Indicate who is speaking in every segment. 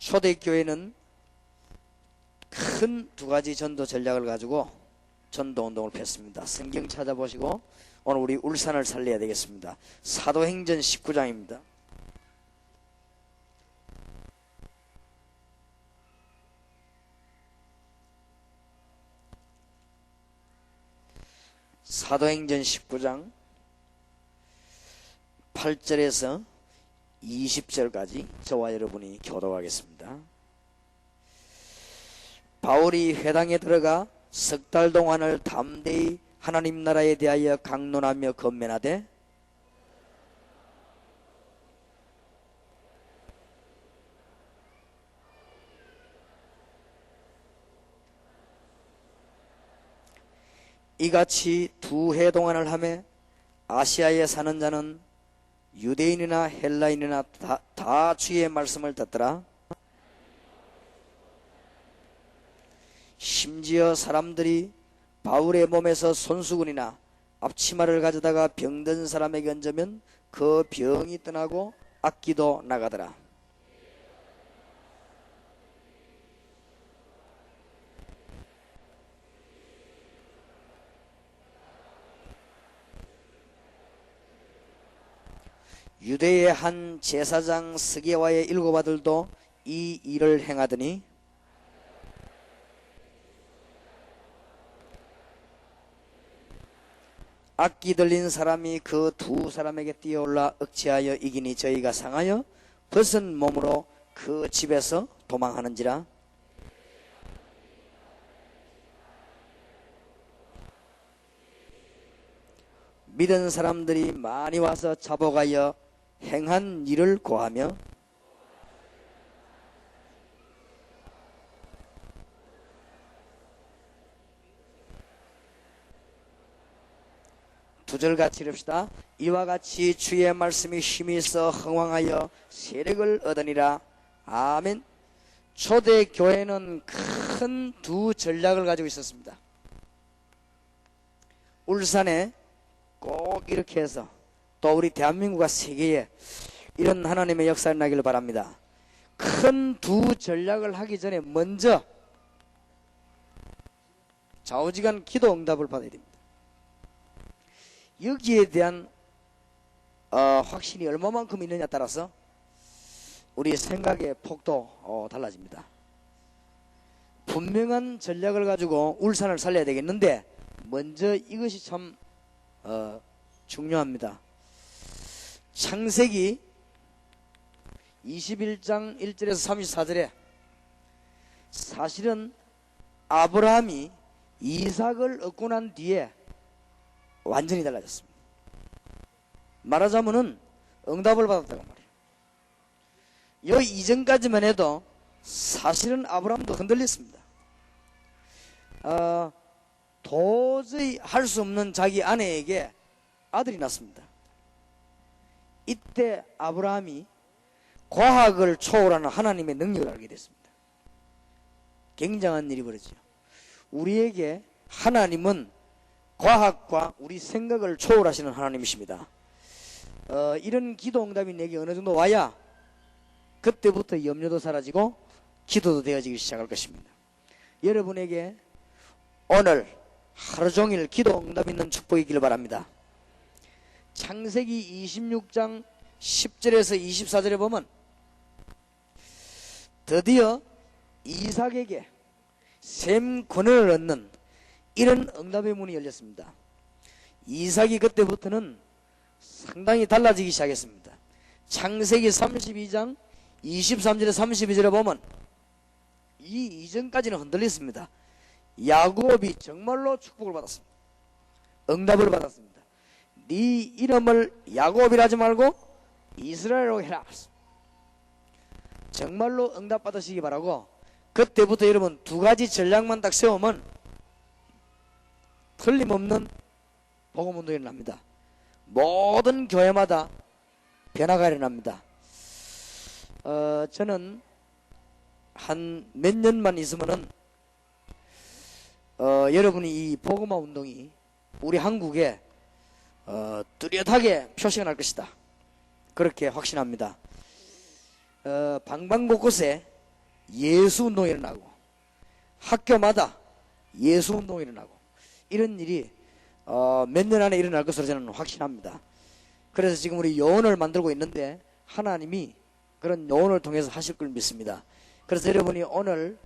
Speaker 1: 초대교회는 큰 두 가지 전도 전략을 가지고 전도운동을 폈습니다. 성경 찾아보시고 오늘 우리 울산을 살려야 되겠습니다. 사도행전 19장입니다. 사도행전 19장 8절에서 20절까지 저와 여러분이 교독하겠습니다. 바울이 회당에 들어가 석 달 동안을 담대히 하나님 나라에 대하여 강론하며 건면하되 이같이 두 해 동안을 하며 아시아에 사는 자는 유대인이나 헬라인이나 다 주의 말씀을 듣더라. 심지어 사람들이 바울의 몸에서 손수건이나 앞치마를 가져다가 병든 사람에게 얹으면 그 병이 떠나고 악기도 나가더라. 유대의 한 제사장 스게와의 7 아들도 이 일을 행하더니 악기 들린 사람이 그 두 사람에게 뛰어올라 억제하여 이기니 저희가 상하여 벗은 몸으로 그 집에서 도망하는지라. 믿은 사람들이 많이 와서 자복하여 행한 일을 고하며 두 절 같이 읽읍시다. 이와 같이 주의 말씀이 힘이 있어 흥왕하여 세력을 얻으니라. 아멘. 초대교회는 큰 두 전략을 가지고 있었습니다. 울산에 꼭 이렇게 해서 또 우리 대한민국과 세계에 이런 하나님의 역사를 나기를 바랍니다. 큰 두 전략을 하기 전에 먼저 좌우지간 기도 응답을 받아야 됩니다. 여기에 대한 확신이 얼마만큼 있느냐에 따라서 우리 생각의 폭도 달라집니다. 분명한 전략을 가지고 울산을 살려야 되겠는데 먼저 이것이 참 중요합니다. 창세기 21장 1절에서 34절에 사실은 아브라함이 이삭을 얻고 난 뒤에 완전히 달라졌습니다. 말하자면은 응답을 받았다고 말이에요. 이 이전까지만 해도 사실은 아브라함도 흔들렸습니다. 도저히 할 수 없는 자기 아내에게 아들이 났습니다. 이때 아브라함이 과학을 초월하는 하나님의 능력을 알게 됐습니다. 굉장한 일이 벌어지죠. 우리에게 하나님은 과학과 우리 생각을 초월하시는 하나님이십니다. 이런 기도 응답이 내게 어느 정도 와야 그때부터 염려도 사라지고 기도도 되어지기 시작할 것입니다. 여러분에게 오늘 하루 종일 기도 응답 있는 축복이 있기를 바랍니다. 창세기 26장 10절에서 24절에 보면 드디어 이삭에게 셈 권한을 얻는 이런 응답의 문이 열렸습니다. 이삭이 그때부터는 상당히 달라지기 시작했습니다. 창세기 32장 23절에 32절에 보면 이 이전까지는 흔들렸습니다. 야곱이 정말로 축복을 받았습니다. 응답을 받았습니다. 네 이름을 야곱이라 하지 말고 이스라엘로 해라. 정말로 응답 받으시기 바라고 그때부터 여러분 두 가지 전략만 딱 세우면 틀림없는 복음운동이 일어납니다. 모든 교회마다 변화가 일어납니다. 저는 한 몇 년만 있으면은 여러분이 이 복음화 운동이 우리 한국에 뚜렷하게 표시가 날 것이다. 그렇게 확신합니다. 방방곳곳에 예수운동이 일어나고 학교마다 예수운동이 일어나고 이런 일이 몇 년 안에 일어날 것으로 저는 확신합니다. 그래서 지금 우리 요원을 만들고 있는데 하나님이 그런 요원을 통해서 하실 걸 믿습니다. 그래서 여러분이 오늘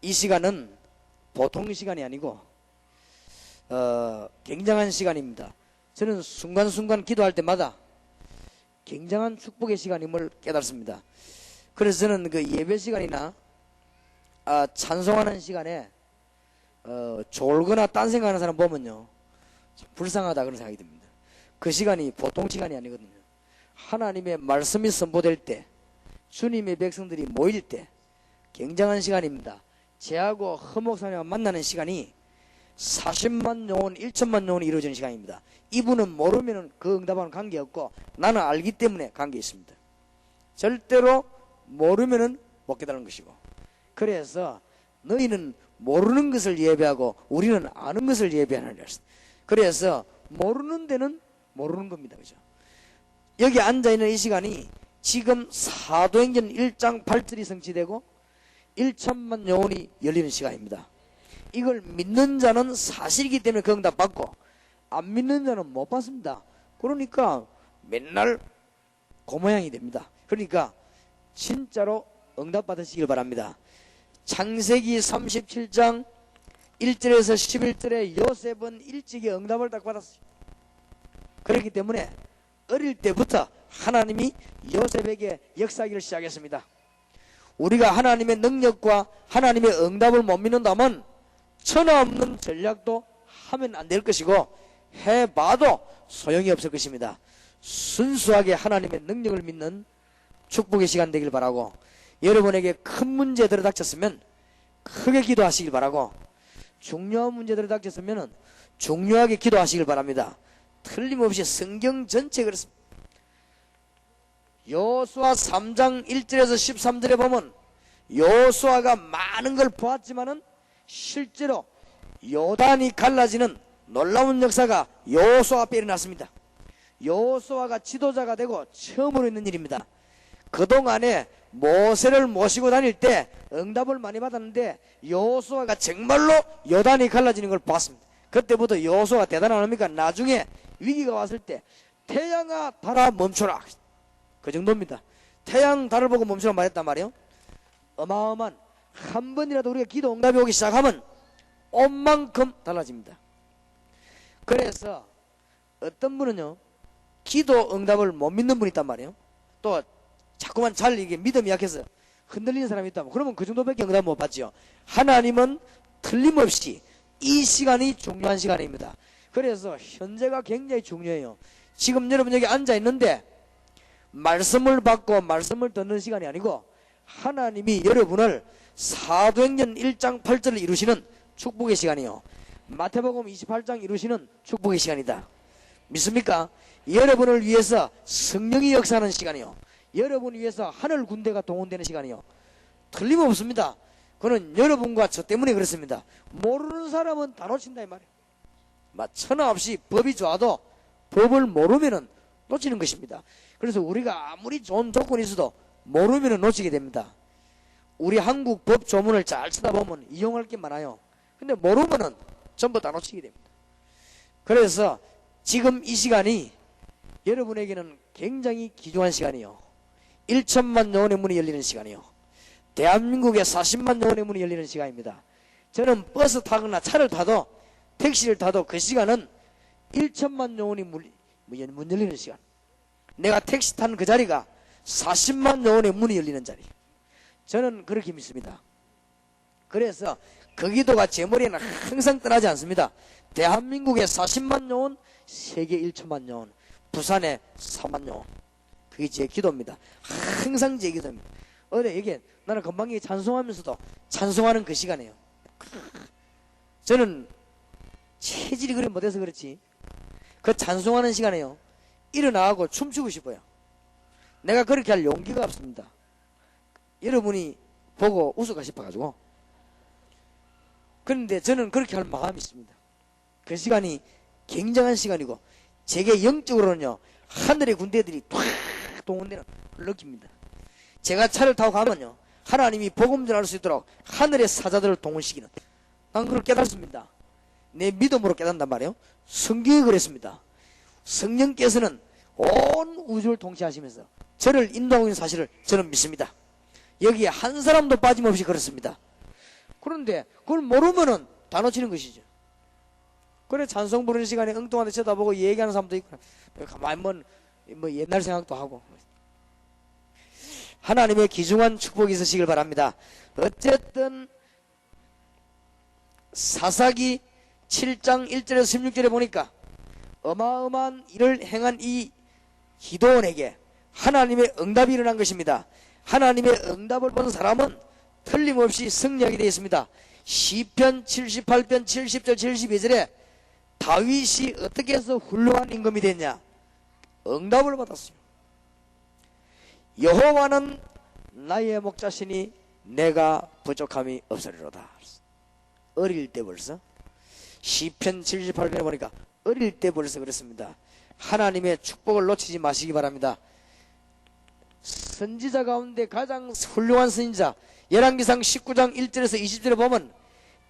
Speaker 1: 이 시간은 보통 시간이 아니고 굉장한 시간입니다. 저는 순간순간 기도할 때마다 굉장한 축복의 시간임을 깨닫습니다. 그래서 저는 그 예배 시간이나 찬송하는 시간에 졸거나 딴 생각하는 사람 보면요 참 불쌍하다 그런 생각이 듭니다. 그 시간이 보통 시간이 아니거든요. 하나님의 말씀이 선포될 때, 주님의 백성들이 모일 때 굉장한 시간입니다. 제하고 허목사님과 만나는 시간이 40만 영혼 1천만 영혼이 이루어지는 시간입니다. 이분은 모르면 그 응답하고는 관계없고 나는 알기 때문에 관계 있습니다. 절대로 모르면 못 깨달은 것이고, 그래서 너희는 모르는 것을 예배하고 우리는 아는 것을 예배하느니라. 그래서 모르는 데는 모르는 겁니다. 그죠? 여기 앉아있는 이 시간이 지금 사도행전 1장 8절이 성취되고 1천만 영혼이 열리는 시간입니다. 이걸 믿는 자는 사실이기 때문에 그 응답 받고 안 믿는 자는 못 받습니다. 그러니까 맨날 그 모양이 됩니다. 그러니까 진짜로 응답 받으시길 바랍니다. 창세기 37장 1절에서 11절에 요셉은 일찍이 응답을 딱 받았어요. 그렇기 때문에 어릴 때부터 하나님이 요셉에게 역사하기를 시작했습니다. 우리가 하나님의 능력과 하나님의 응답을 못 믿는다면 천하 없는 전략도 하면 안 될 것이고 해봐도 소용이 없을 것입니다. 순수하게 하나님의 능력을 믿는 축복의 시간 되길 바라고, 여러분에게 큰 문제 들어닥쳤으면 크게 기도하시길 바라고, 중요한 문제 들어닥쳤으면 중요하게 기도하시길 바랍니다. 틀림없이 성경 전체 그렇습니다. 여호수아 3장 1절에서 13절에 보면 여호수아가 많은 걸 보았지만은 실제로 요단이 갈라지는 놀라운 역사가 여호수아 앞에 일어났습니다. 여호수아가 지도자가 되고 처음으로 있는 일입니다. 그동안에 모세를 모시고 다닐 때 응답을 많이 받았는데 여호수아가 정말로 요단이 갈라지는 걸 보았습니다. 그때부터 여호수아가 대단한 겁니까? 나중에 위기가 왔을 때 태양아 달아 멈춰라, 그 정도입니다. 태양 달을 보고 멈추라 말했단 말이에요. 어마어마한, 한 번이라도 우리가 기도 응답이 오기 시작하면 온 만큼 달라집니다. 그래서 어떤 분은요 기도 응답을 못 믿는 분이 있단 말이에요. 또 자꾸만 잘 이게 믿음이 약해서 흔들리는 사람이 있다면 그러면 그 정도밖에 응답 못 받지요. 하나님은 틀림없이 이 시간이 중요한 시간입니다. 그래서 현재가 굉장히 중요해요. 지금 여러분 여기 앉아 있는데 말씀을 받고 말씀을 듣는 시간이 아니고 하나님이 여러분을 사도행전 1장 8절을 이루시는 축복의 시간이요, 마태복음 28장 이루시는 축복의 시간이다. 믿습니까? 여러분을 위해서 성령이 역사하는 시간이요, 여러분을 위해서 하늘 군대가 동원되는 시간이요, 틀림없습니다. 그는 여러분과 저 때문에 그렇습니다. 모르는 사람은 다 놓친다 이 말이에요. 천하 없이 법이 좋아도 법을 모르면은 놓치는 것입니다. 그래서 우리가 아무리 좋은 조건이 있어도 모르면은 놓치게 됩니다. 우리 한국 법 조문을 잘 쳐다보면 이용할 게 많아요. 근데 모르면은 전부 다 놓치게 됩니다. 그래서 지금 이 시간이 여러분에게는 굉장히 귀중한 시간이요, 1천만 영혼의 문이 열리는 시간이요, 대한민국의 40만 영혼의 문이 열리는 시간입니다. 저는 버스 타거나 차를 타도 택시를 타도 그 시간은 1천만 영혼이 문 열리는 시간, 내가 택시 탄 그 자리가 40만 영혼의 문이 열리는 자리, 저는 그렇게 믿습니다. 그래서 그 기도가 제 머리에는 항상 떠나지 않습니다. 대한민국에 40만 영혼, 세계 1천만 영혼, 부산에 4만 영혼, 그게 제 기도입니다. 항상 제 기도입니다. 이게 나는 금방 찬송하면서도 찬송하는 그 시간이에요. 저는 체질이 그리 못해서 그렇지 그 찬송하는 시간에요 일어나고 춤추고 싶어요. 내가 그렇게 할 용기가 없습니다. 여러분이 보고 웃어가 싶어가지고. 그런데 저는 그렇게 할 마음이 있습니다. 그 시간이 굉장한 시간이고 제게 영적으로는요 하늘의 군대들이 탁 동원되는 걸 느낍니다. 제가 차를 타고 가면요 하나님이 복음 전할 수 있도록 하늘의 사자들을 동원시키는, 난 그걸 깨닫습니다. 내 믿음으로 깨닫는단 말이에요. 성경이 그랬습니다. 성령께서는 온 우주를 통치하시면서 저를 인도하고 있는 사실을 저는 믿습니다. 여기에 한 사람도 빠짐없이 그렇습니다. 그런데 그걸 모르면은 다 놓치는 것이죠. 그래 찬송 부르는 시간에 엉뚱한데 쳐다보고 얘기하는 사람도 있고, 가만히 뭐 옛날 생각도 하고. 하나님의 귀중한 축복이 있으시길 바랍니다. 어쨌든 사사기 7장 1절에서 16절에 보니까 어마어마한 일을 행한 이 기도원에게 하나님의 응답이 일어난 것입니다. 하나님의 응답을 본 사람은 틀림없이 승리하게 되어 있습니다. 시편 78편 70절 72절에 다윗이 어떻게 해서 훌륭한 임금이 됐냐? 응답을 받았어요. 여호와는 나의 목자시니 내가 부족함이 없으리로다. 어릴 때 벌써 시편 78편에 보니까 어릴 때 벌써 그랬습니다. 하나님의 축복을 놓치지 마시기 바랍니다. 선지자 가운데 가장 훌륭한 선지자 열왕기상 19장 1절에서 20절에 보면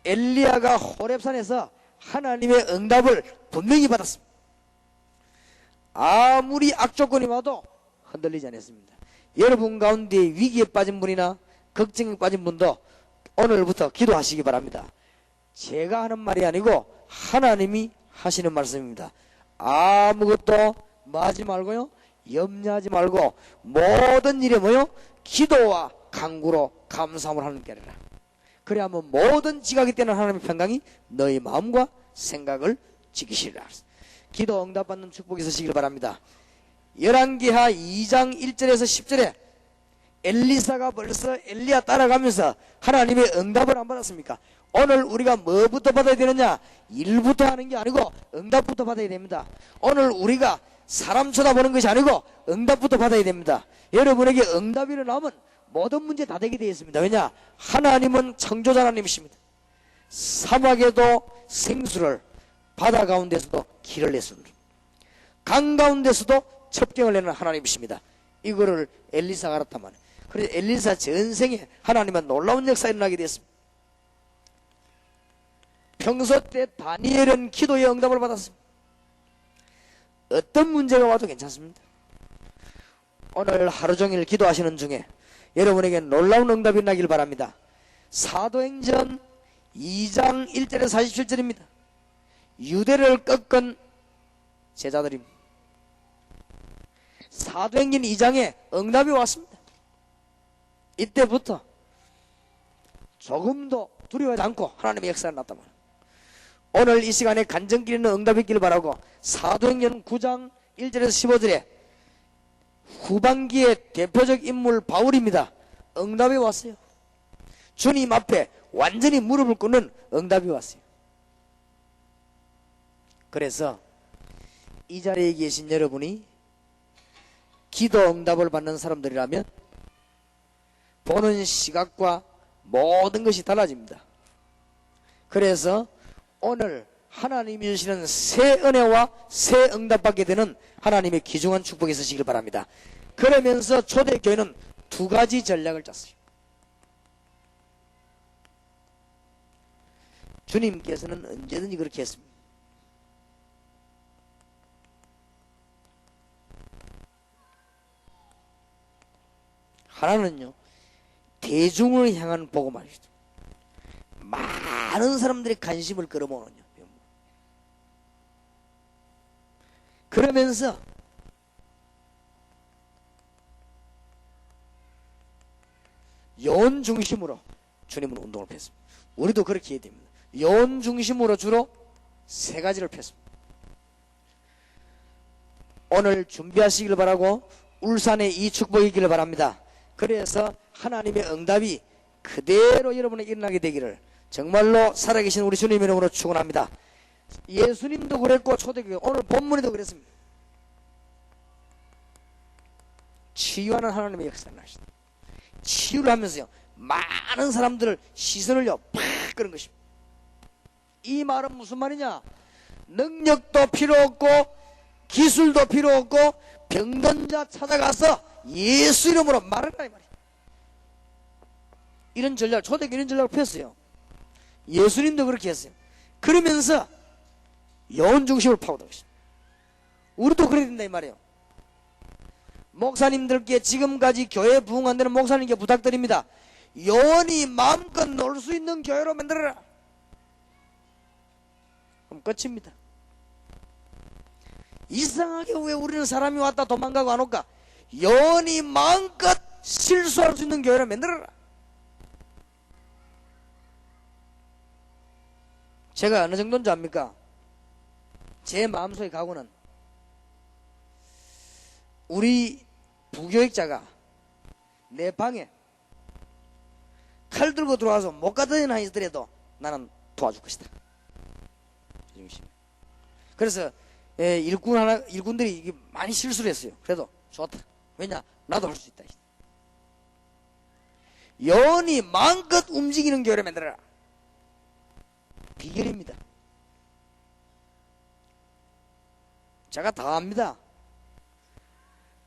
Speaker 1: 엘리야가 호렙산에서 하나님의 응답을 분명히 받았습니다. 아무리 악조건이 와도 흔들리지 않았습니다. 여러분 가운데 위기에 빠진 분이나 걱정에 빠진 분도 오늘부터 기도하시기 바랍니다. 제가 하는 말이 아니고 하나님이 하시는 말씀입니다. 아무것도 하지 말고요, 염려하지 말고 모든 일에 뭐요? 기도와 간구로 감사함을 하는 게 아니라, 그래야면 모든 지각이 되는 하나님의 평강이 너희 마음과 생각을 지키시리라. 기도 응답받는 축복이 있으시길 바랍니다. 열왕기하 2장 1절에서 10절에 엘리사가 벌써 엘리야 따라가면서 하나님의 응답을 안 받았습니까? 오늘 우리가 뭐부터 받아야 되느냐? 일부터 하는 게 아니고 응답부터 받아야 됩니다. 오늘 우리가 사람 쳐다보는 것이 아니고 응답부터 받아야 됩니다. 여러분에게 응답이 일어나면 모든 문제 다 되게 되어 있습니다. 왜냐? 하나님은 창조자 하나님이십니다. 사막에도 생수를, 바다 가운데서도 길을 냈습니다. 강 가운데서도 첩경을 내는 하나님이십니다. 이거를 엘리사가 알았단 말이에요. 그래서 엘리사 전생에 하나님은 놀라운 역사가 일어나게 됐습니다. 평소 때 다니엘은 기도의 응답을 받았습니다. 어떤 문제가 와도 괜찮습니다. 오늘 하루 종일 기도하시는 중에 여러분에게 놀라운 응답이 나길 바랍니다. 사도행전 2장 1절에서 47절입니다. 유대를 꺾은 제자들입니다. 사도행전 2장에 응답이 왔습니다. 이때부터 조금도 두려워하지 않고 하나님의 역사가 났단 말이에요. 오늘 이 시간에 간증길 있는 응답이 있기를 바라고, 사도행전 9장 1절에서 15절에 후반기의 대표적 인물 바울입니다. 응답이 왔어요. 주님 앞에 완전히 무릎을 꿇는 응답이 왔어요. 그래서 이 자리에 계신 여러분이 기도 응답을 받는 사람들이라면 보는 시각과 모든 것이 달라집니다. 그래서 오늘 하나님이 주시는 새 은혜와 새 응답받게 되는 하나님의 귀중한 축복이 있으시길 바랍니다. 그러면서 초대교회는 두 가지 전략을 짰어요. 주님께서는 언제든지 그렇게 했습니다. 하나는요, 대중을 향한 복음이죠. 많은 사람들의 관심을 끌어모으는요. 그러면서 연 중심으로 주님은 운동을 폈습니다. 우리도 그렇게 해야 됩니다. 연 중심으로 주로 세 가지를 폈습니다. 오늘 준비하시길 바라고 울산에 이 축복이 있기를 바랍니다. 그래서 하나님의 응답이 그대로 여러분에게 일어나게 되기를 정말로 살아계신 우리 주님의 이름으로 축원합니다. 예수님도 그랬고 초대교회 오늘 본문에도 그랬습니다. 치유하는 하나님의 역사를 하시다. 치유를 하면서요, 많은 사람들을 시선을요 팍 끄는 것입니다. 이 말은 무슨 말이냐? 능력도 필요 없고 기술도 필요 없고 병든 자 찾아가서 예수 이름으로 말하라 이 말이에요. 이런 전략, 초대교회 이런 전략을 폈어요. 예수님도 그렇게 했어요. 그러면서 영혼 중심으로 파고든 것입니다. 우리도 그래야 된다 이 말이에요. 목사님들께 지금까지 교회 부흥 안 되는 목사님께 부탁드립니다. 영혼이 마음껏 놀 수 있는 교회로 만들어라. 그럼 끝입니다. 이상하게 왜 우리는 사람이 왔다 도망가고 안 올까? 영혼이 마음껏 실수할 수 있는 교회로 만들어라. 제가 어느 정도인 줄 압니까? 제 마음속의 각오는 우리 부교육자가 내 방에 칼 들고 들어와서 못 가던 한 있더라도 나는 도와줄 것이다. 그래서 일꾼들이 많이 실수를 했어요. 그래도 좋다. 왜냐? 나도 할 수 있다. 영혼이 마음껏 움직이는 교회를 만들어라. 비결입니다. 제가 다 압니다.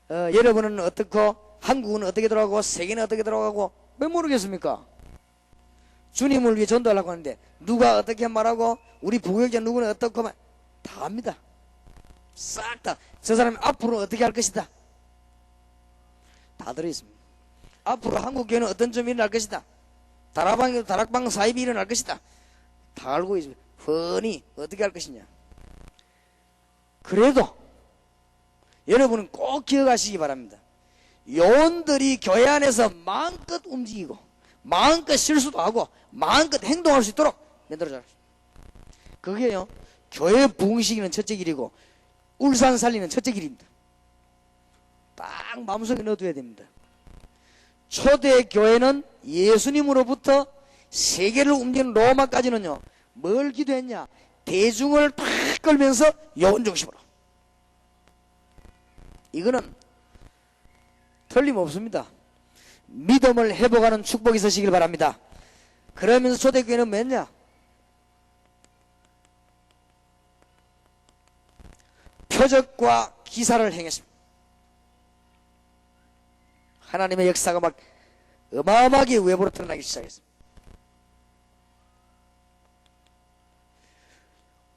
Speaker 1: 여러분은 어떻고 한국은 어떻게 들어가고 세계는 어떻게 들어가고 왜 모르겠습니까? 주님을 위해 전도하려고 하는데 누가 어떻게 말하고 우리 부교육자 누구는 어떻고 다 압니다. 싹 다 저 사람이 앞으로 어떻게 할 것이다 다 들어있습니다. 앞으로 한국교회는 어떤 점이 일어날 것이다. 다락방 사입이 일어날 것이다. 다 알고 있습니다. 훤히 어떻게 할 것이냐. 그래도 여러분은 꼭 기억하시기 바랍니다. 요원들이 교회 안에서 마음껏 움직이고 마음껏 실수도 하고 마음껏 행동할 수 있도록 만들어줘야 합니다. 그게요 교회 부흥시키는 첫째 길이고 울산 살리는 첫째 길입니다. 딱 마음속에 넣어둬야 됩니다. 초대교회는 예수님으로부터 세계를 움직이는 로마까지는요 뭘 기도했냐? 대중을 탁 끌면서 영혼 중심으로. 이거는 틀림없습니다. 믿음을 회복하는 축복이 있으시길 바랍니다. 그러면서 초대교회는 뭐냐? 표적과 기사를 행했습니다. 하나님의 역사가 막 어마어마하게 외부로 드러나기 시작했습니다.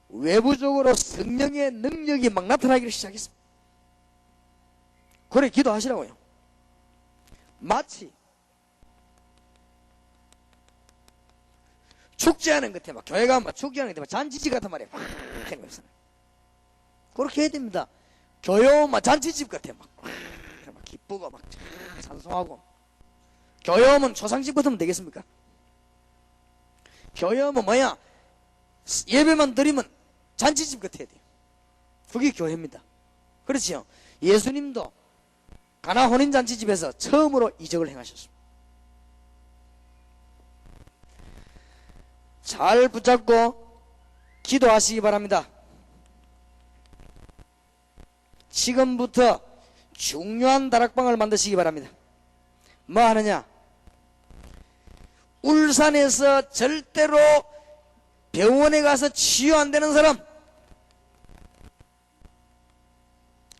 Speaker 1: 외부적으로 성령의 능력이 막 나타나기 시작했습니다. 그래 기도하시라고요. 마치 축제하는 것 같아. 막 교회가 막 축제하는 것 같아. 잔치집 같은 말이야. 막 그렇게 해야 됩니다. 교회 막 잔치집 같아. 막 기쁘고 막 찬송하고. 교회 오면 초상집 같으면 되겠습니까? 교회 오면 뭐야? 예배만 드리면 잔치집 같아야 돼요. 그게 교회입니다. 그렇지요. 예수님도 가나 혼인잔치집에서 처음으로 이적을 행하셨습니다. 잘 붙잡고 기도하시기 바랍니다. 지금부터 중요한 다락방을 만드시기 바랍니다. 뭐 하느냐? 울산에서 절대로 병원에 가서 치유 안 되는 사람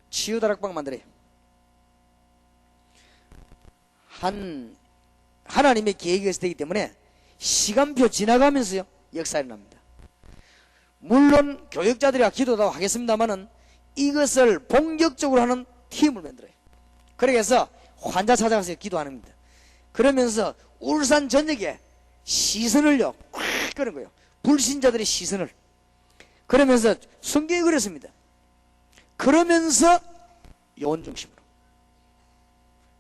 Speaker 1: 치유 다락방 만들어요. 하나님의 계획이 있을 때이기 때문에 시간표 지나가면서요 역사 일어납니다. 물론 교육자들이 기도도 하겠습니다만은 이것을 본격적으로 하는 팀을 만들어요. 그래서 환자 찾아가서 기도하는 겁니다. 그러면서 울산 전역에 시선을요 꽉 끄는 거예요. 불신자들의 시선을. 그러면서 성경이 그랬습니다. 그러면서 영혼 중심으로.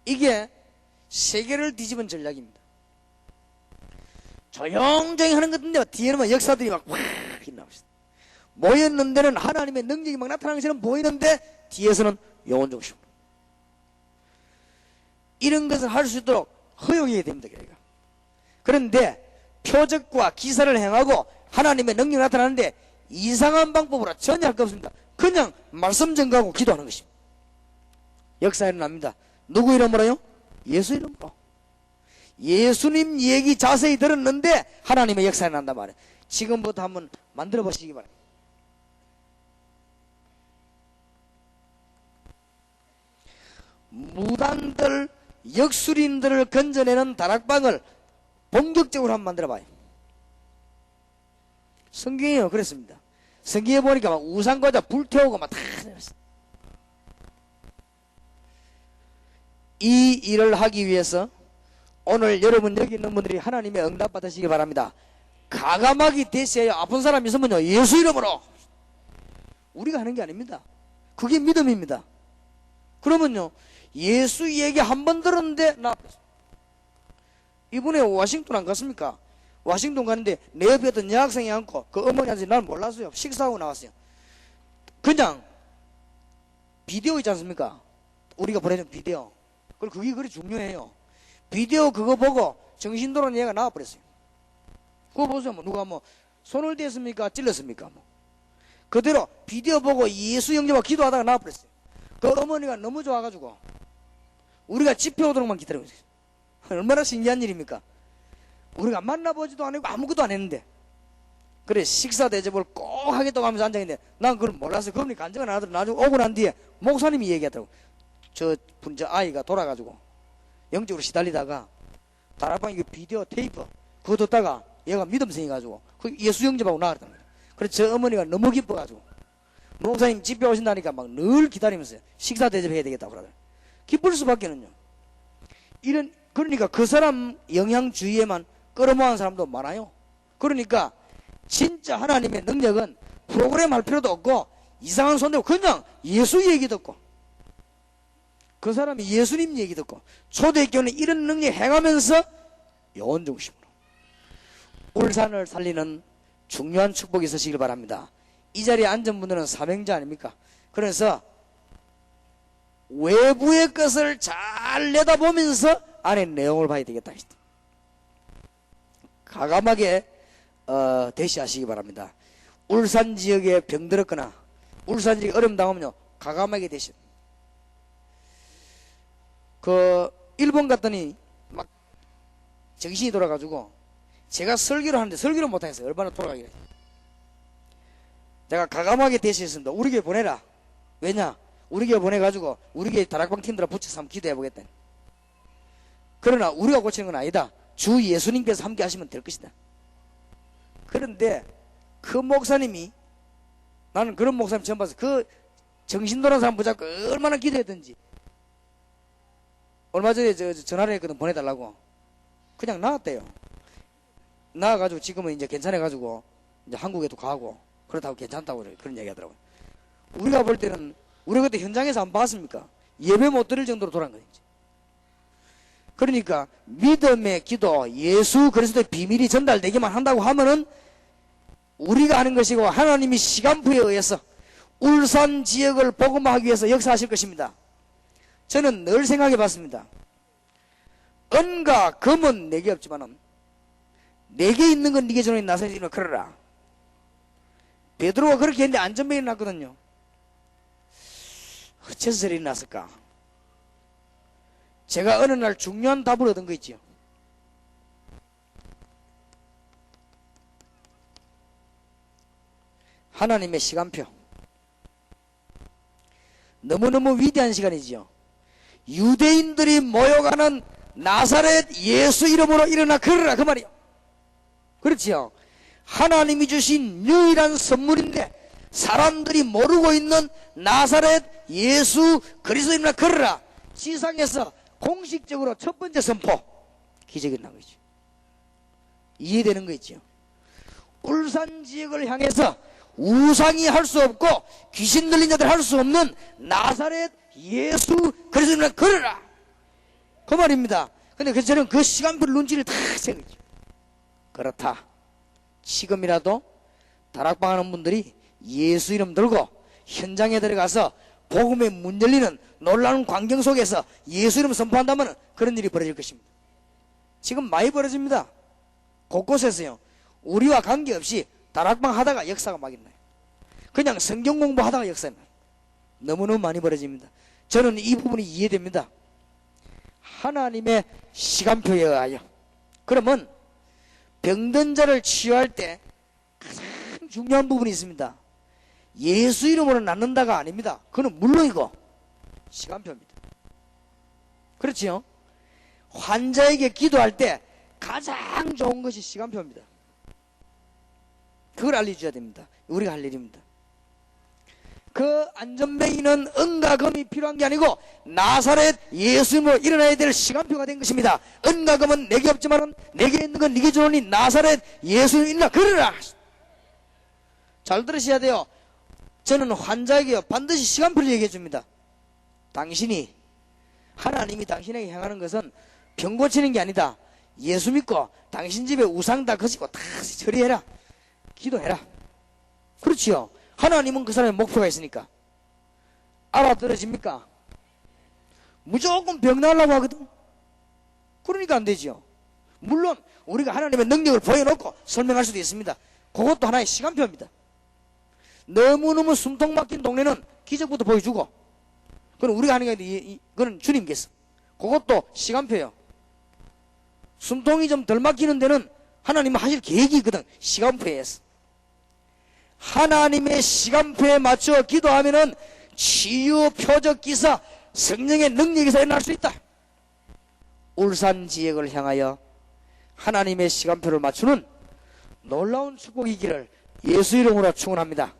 Speaker 1: 이게 세계를 뒤집은 전략입니다. 조용조용히 하는 것인데 뒤에는 역사들이 막 나옵니다. 모였는 데는 하나님의 능력이 막 나타나는 것처럼 보이는데 뒤에서는 영혼 중심으로. 이런 것을 할 수 있도록 허용해야 됩니다. 그런데 표적과 기사를 행하고 하나님의 능력이 나타나는데 이상한 방법으로 전혀 할 거 없습니다. 그냥 말씀 전가하고 기도하는 것입니다. 역사 일어납니다. 누구 이름으로요? 예수 이름으로. 예수님 얘기 자세히 들었는데 하나님의 역사 일어난단 말이에요. 지금부터 한번 만들어 보시기 바랍니다. 무당들, 역술인들을 건져내는 다락방을 본격적으로 한번 만들어 봐요. 성경이요 그랬습니다. 성경에 보니까 막 우상과자 불태우고 막 다 내렸어요. 이 일을 하기 위해서 오늘 여러분 여기 있는 분들이 하나님의 응답 받으시기 바랍니다. 가감하게 되셔야 아픈 사람 있으면요 예수 이름으로. 우리가 하는 게 아닙니다. 그게 믿음입니다. 그러면요 예수 얘기 한 번 들었는데 나 이번에 워싱턴 안 갔습니까? 워싱턴 가는데 내 옆에 있던 여학생이 앉고 그 어머니한테 난 몰랐어요. 식사하고 나왔어요. 그냥 비디오 있지 않습니까? 우리가 보내준 비디오. 그리고 그게 그리 중요해요. 비디오 그거 보고 정신 돌아온 얘가 나와버렸어요. 그거 보세요. 뭐 누가 뭐 손을 댔습니까? 찔렀습니까? 뭐 그대로 비디오 보고 예수 영접하고 기도하다가 나와버렸어요. 그 어머니가 너무 좋아가지고 우리가 집회 오도록만 기다리고 있어요. 얼마나 신기한 일입니까? 우리가 만나보지도 않고 아무것도 안 했는데 그래 식사 대접을 꼭 하겠다고 하면서 앉아있는데 난 그걸 몰랐어요. 그러니 간증을 안 하더라도 나중에 오고 난 뒤에 목사님이 얘기하더라고. 저 아이가 돌아가지고 영적으로 시달리다가 다락방 이거 비디오 테이프 그거 듣다가 얘가 믿음 생겨가지고 그 예수 영접하고 나왔단 말이야. 그래서 저 어머니가 너무 기뻐가지고 목사님 집에 오신다니까 막 늘 기다리면서 식사 대접해야 되겠다고 그러더라고요. 기쁠 수밖에는요. 그러니까 그 사람 영향 주위에만 끌어모은 사람도 많아요. 그러니까 진짜 하나님의 능력은 프로그램 할 필요도 없고 이상한 손 대고 그냥 예수 얘기 듣고 그 사람이 예수님 얘기 듣고 초대교회는 이런 능력 행하면서 영혼 중심으로 울산을 살리는 중요한 축복이 있으시길 바랍니다. 이 자리에 앉은 분들은 사명자 아닙니까? 그래서 외부의 것을 잘 내다보면서 안에 내용을 봐야 되겠다. 가감하게 대시하시기 바랍니다. 울산 지역에 병들었거나 울산 지역에 어려움 당하면요 가감하게 대시. 그 일본 갔더니 막 정신이 돌아가지고 제가 설교를 하는데 설교를 못하겠어요. 얼마나 돌아가기를. 내가 가감하게 대시했습니다. 우리 교회 보내라. 왜냐? 우리 교회 보내가지고 우리 교회 다락방 팀들아 붙여서 한번 기도해보겠다. 그러나 우리가 고치는 건 아니다. 주 예수님께서 함께 하시면 될 것이다. 그런데 그 목사님이 나는 그런 목사님 처음 봐서 그 정신 돌아온 사람 붙잡고 얼마나 기도했던지 얼마 전에 전화를 했거든. 보내달라고. 그냥 나왔대요. 나와가지고 지금은 이제 괜찮아가지고 이제 한국에도 가고 그렇다고 괜찮다고 그런 얘기 하더라고요. 우리가 볼 때는 우리가 그때 현장에서 안 봤습니까? 예배 못 드릴 정도로 돌아간 거지. 그러니까 믿음의 기도, 예수 그리스도의 비밀이 전달되기만 한다고 하면은 우리가 하는 것이고 하나님이 시간표에 의해서 울산 지역을 복음화하기 위해서 역사하실 것입니다. 저는 늘 생각해 봤습니다. 은과 금은 내게 없지만은 내게 있는 건 네게 주는 나서지 그러라. 베드로가 그렇게 했는데 안전벨이 났거든요. 어째서 저리 났을까? 제가 어느 날 중요한 답을 얻은 거 있지요. 하나님의 시간표. 너무너무 위대한 시간이지요. 유대인들이 모여가는 나사렛 예수 이름으로 일어나 걸으라 그 말이요. 그렇지요. 하나님이 주신 유일한 선물인데 사람들이 모르고 있는 나사렛 예수 그리스도 이름으로 걸으라. 지상에서 공식적으로 첫 번째 선포 기적이 난 거죠. 이해되는 거 있죠. 울산 지역을 향해서 우상이 할 수 없고 귀신 들린 자들 할 수 없는 나사렛 예수 그리스도 이름으로 걸으라 그 말입니다. 근데 그래서 저는 그 시간표 눈치를 다 세우죠. 그렇다. 지금이라도 다락방 하는 분들이 예수 이름 들고 현장에 들어가서 복음의 문 열리는 놀라운 광경 속에서 예수 이름 선포한다면 그런 일이 벌어질 것입니다. 지금 많이 벌어집니다. 곳곳에서요. 우리와 관계없이 다락방 하다가 역사가 막 있나요. 그냥 성경 공부하다가 역사가 나요. 너무너무 많이 벌어집니다. 저는 이 부분이 이해됩니다. 하나님의 시간표에 의하여. 그러면 병든 자를 치유할 때 가장 중요한 부분이 있습니다. 예수 이름으로 낫는다가 아닙니다. 그건 물론이고 시간표입니다. 그렇지요? 환자에게 기도할 때 가장 좋은 것이 시간표입니다. 그걸 알려줘야 됩니다. 우리가 할 일입니다. 그 안전뱅이는 은과 금이 필요한 게 아니고 나사렛 예수님으로 일어나야 될 시간표가 된 것입니다. 은과 금은 내게 없지만 내게 있는 건 네게 주노니 나사렛 예수님 일어나 그러라. 잘 들으셔야 돼요. 저는 환자에게 반드시 시간표를 얘기해 줍니다. 당신이 하나님이 당신에게 행하는 것은 병 고치는 게 아니다. 예수 믿고 당신 집에 우상 다 거시고 다 처리해라. 기도해라. 그렇지요. 하나님은 그 사람의 목표가 있으니까. 알아들어집니까? 무조건 병 나으려고 하거든. 그러니까 안 되지요. 물론 우리가 하나님의 능력을 보여놓고 설명할 수도 있습니다. 그것도 하나의 시간표입니다. 너무너무 숨통 막힌 동네는 기적부터 보여주고, 그건 우리가 하는 게 아니라 그건 주님께서. 그것도 시간표예요. 숨통이 좀 덜 막히는 데는 하나님은 하실 계획이 있거든. 시간표에서. 하나님의 시간표에 맞춰 기도하면은 치유, 표적, 기사, 성령의 능력에서 일어날 수 있다. 울산 지역을 향하여 하나님의 시간표를 맞추는 놀라운 축복이기를 예수 이름으로 축원합니다.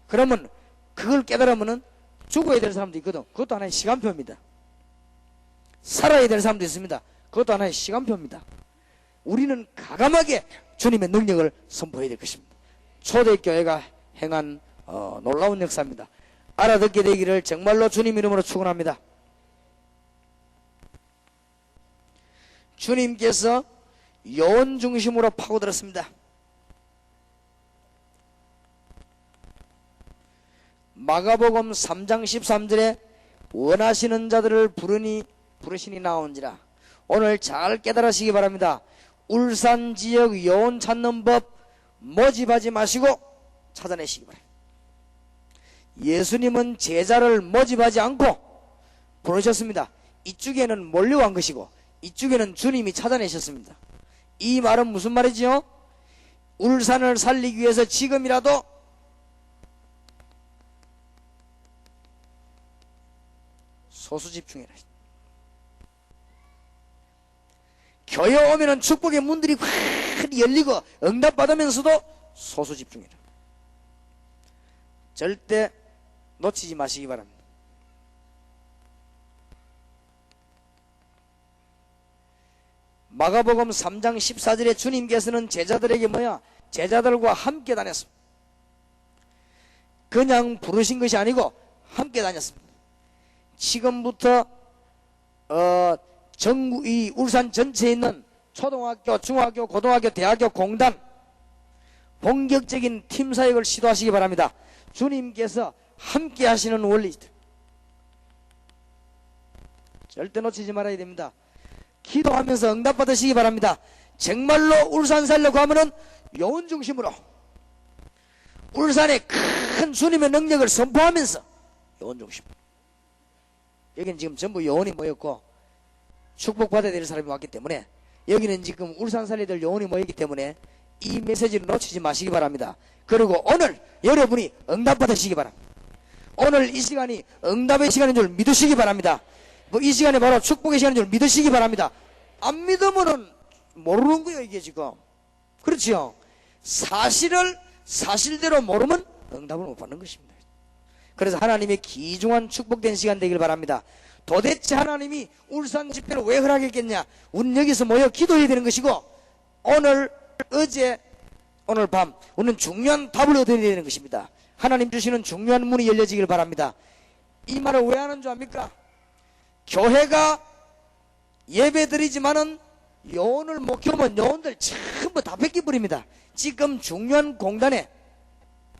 Speaker 1: 그러면 그걸 깨달으면은 죽어야 될 사람도 있거든. 그것도 하나의 시간표입니다. 살아야 될 사람도 있습니다. 그것도 하나의 시간표입니다. 우리는 가감하게 주님의 능력을 선포해야 될 것입니다. 초대교회가 행한 놀라운 역사입니다. 알아듣게 되기를 정말로 주님 이름으로 축원합니다. 주님께서 여원 중심으로 파고들었습니다. 마가복음 3장 13절에 원하시는 자들을 부르시니 나온지라. 오늘 잘 깨달으시기 바랍니다. 울산 지역 여원 찾는 법 모집하지 마시고 찾아내시기 바랍니다. 예수님은 제자를 모집하지 않고 부르셨습니다. 이쪽에는 몰려간 것이고 이쪽에는 주님이 찾아내셨습니다. 이 말은 무슨 말이지요? 울산을 살리기 위해서 지금이라도 소수 집중해라. 교회 오면은 축복의 문들이 확 열리고 응답받으면서도 소수 집중해라. 절대 놓치지 마시기 바랍니다. 마가복음 3장 14절에 주님께서는 제자들에게 제자들과 함께 다녔습니다. 그냥 부르신 것이 아니고 함께 다녔습니다. 지금부터 전국 이 울산 전체에 있는 초등학교, 중학교, 고등학교, 대학교, 공단 본격적인 팀 사역을 시도하시기 바랍니다. 주님께서 함께 하시는 원리들 절대 놓치지 말아야 됩니다. 기도하면서 응답받으시기 바랍니다. 정말로 울산 살려고 하면은 여원 중심으로 울산의 큰 주님의 능력을 선포하면서 여원 중심으로. 여기는 지금 전부 여원이 모였고 축복받아야 될 사람이 왔기 때문에, 여기는 지금 울산 살리들 여원이 모였기 때문에 이 메시지를 놓치지 마시기 바랍니다. 그리고 오늘 여러분이 응답받으시기 바랍니다. 오늘 이 시간이 응답의 시간인 줄 믿으시기 바랍니다. 이 시간이 바로 축복의 시간인 줄 믿으시기 바랍니다. 안 믿으면은 모르는 거예요, 이게 지금. 그렇지요? 사실을 사실대로 모르면 응답을 못 받는 것입니다. 그래서 하나님의 귀중한 축복된 시간 되길 바랍니다. 도대체 하나님이 울산 집회를 왜 허락했겠냐? 우리는 여기서 모여 기도해야 되는 것이고, 오늘 밤 우리는 중요한 답을 얻어야 되는 것입니다. 하나님 주시는 중요한 문이 열려지길 바랍니다. 이 말을 왜 하는 줄 압니까? 교회가 예배드리지만은 요원을 못 키우면 요원들 전부 다 뺏겨버립니다. 지금 중요한 공단에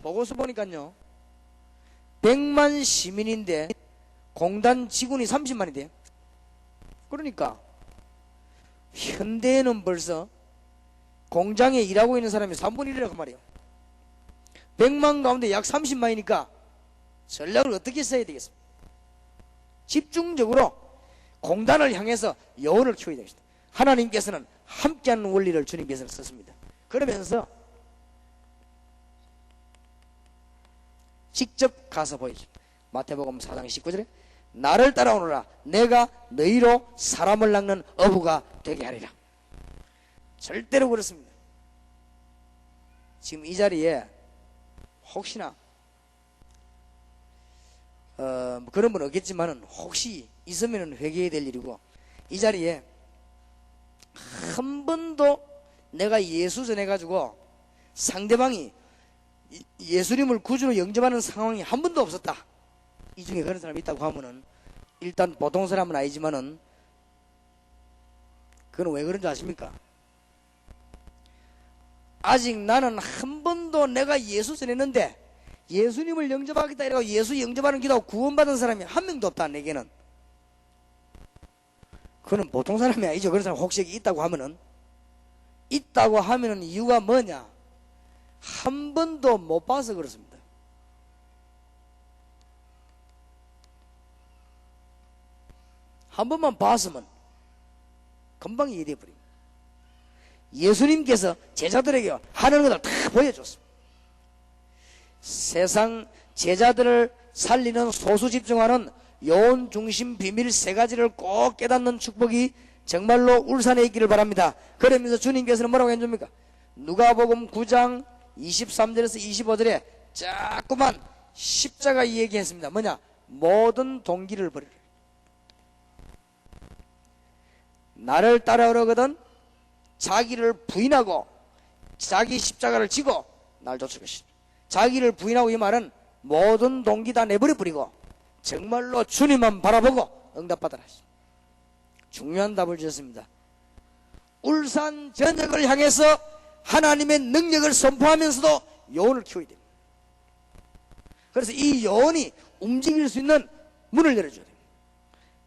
Speaker 1: 보고서 보니까요, 100만 시민인데 공단 직원이 30만이 돼요. 그러니까 현대에는 벌써 공장에 일하고 있는 사람이 3분의 1이라고 말이에요. 100만 가운데 약 30만이니까 전략을 어떻게 써야 되겠습니까? 집중적으로 공단을 향해서 여원을 키워야 되겠습니다. 하나님께서는 함께하는 원리를 주님께서는 썼습니다. 그러면서 직접 가서 보여줍니다. 마태복음 4장 19절에 나를 따라오너라, 내가 너희로 사람을 낚는 어부가 되게 하리라. 절대로 그렇습니다. 지금 이 자리에 혹시나 뭐 그런 분 없겠지만은 혹시 있으면 회개해야 될 일이고, 이 자리에 한 번도 내가 예수 전해가지고 상대방이 예수님을 구주로 영접하는 상황이 한 번도 없었다, 이 중에 그런 사람이 있다고 하면은 일단 보통 사람은 아니지만은 그건 왜 그런 줄 아십니까? 아직 나는 한 번도 내가 예수 전했는데 예수님을 영접하겠다 이러고 예수 영접하는 기도하고 구원받은 사람이 한 명도 없다, 내게는. 그건 보통 사람이 아니죠. 그런 사람 혹시 있다고 하면은, 있다고 하면은 이유가 뭐냐? 한 번도 못 봐서 그렇습니다. 한 번만 봤으면 금방 이해돼 버립니다. 예수님께서 제자들에게 하는 것을 다 보여줬습니다. 세상 제자들을 살리는 소수 집중하는 요원 중심 비밀 세 가지를 꼭 깨닫는 축복이 정말로 울산에 있기를 바랍니다. 그러면서 주님께서는 뭐라고 해줍니까? 누가복음 9장 23절에서 25절에 자꾸만 십자가 얘기했습니다. 뭐냐? 모든 동기를 버리라. 나를 따라오려거든 자기를 부인하고 자기 십자가를 지고 날 쫓을 것이다. 자기를 부인하고, 이 말은 모든 동기 다 내버려 버리고 정말로 주님만 바라보고 응답받아라. 중요한 답을 주셨습니다. 울산 전역을 향해서 하나님의 능력을 선포하면서도 요원을 키워야 됩니다. 그래서 이 요원이 움직일 수 있는 문을 열어줘야 됩니다.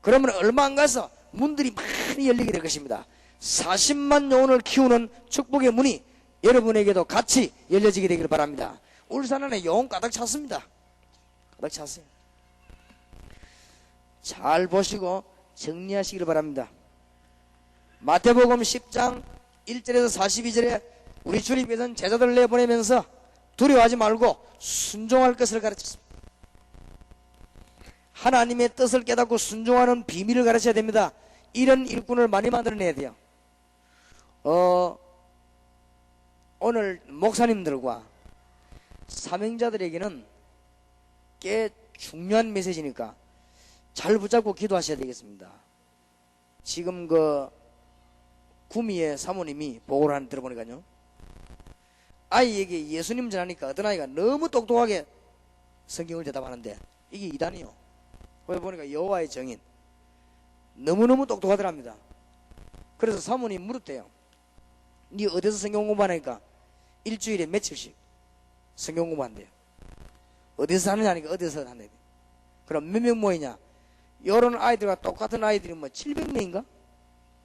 Speaker 1: 그러면 얼마 안 가서 문들이 많이 열리게 될 것입니다. 40만 요원을 키우는 축복의 문이 여러분에게도 같이 열려지게 되기를 바랍니다. 울산 안에 요원 가득 찼습니다. 가득 찼어요. 잘 보시고 정리하시기를 바랍니다. 마태복음 10장 1절에서 42절에 우리 주님께서는 제자들을 내보내면서 두려워하지 말고 순종할 것을 가르쳤습니다. 하나님의 뜻을 깨닫고 순종하는 비밀을 가르쳐야 됩니다. 이런 일꾼을 많이 만들어내야 돼요. 오늘 목사님들과 사명자들에게는 꽤 중요한 메시지니까 잘 붙잡고 기도하셔야 되겠습니다. 지금 구미의 사모님이 보고를 하는 들어보니까요, 아이에게 예수님 전하니까 어떤 아이가 너무 똑똑하게 성경을 대답하는데 이게 이단이요. 거기 보니까 여호와의 정인, 너무너무 똑똑하더랍니다. 그래서 사모님 물었대요. 네 어디서 성경 공부하니까 일주일에 며칠씩 성경 공부한대요. 어디서 하느냐니까 어디서 하느냐. 그럼 몇 명 모이냐? 이런 아이들과 똑같은 아이들이 700명인가?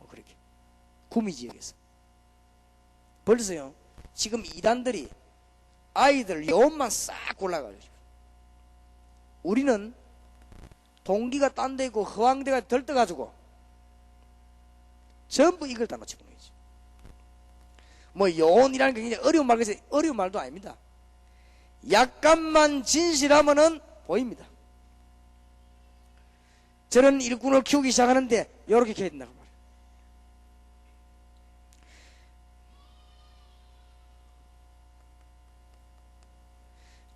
Speaker 1: 그렇게 구미 지역에서 벌써요. 지금 이단들이 아이들 요원만 싹 골라가지고, 우리는 동기가 딴 데 있고 허황대가 들떠가지고 전부 이걸 다 놓쳐보는 거지. 요원이라는 게 굉장히 어려운 말, 그래서 어려운 말도 아닙니다. 약간만 진실하면은 보입니다. 저런 일꾼을 키우기 시작하는데 이렇게 키워야 된다고 말이에요.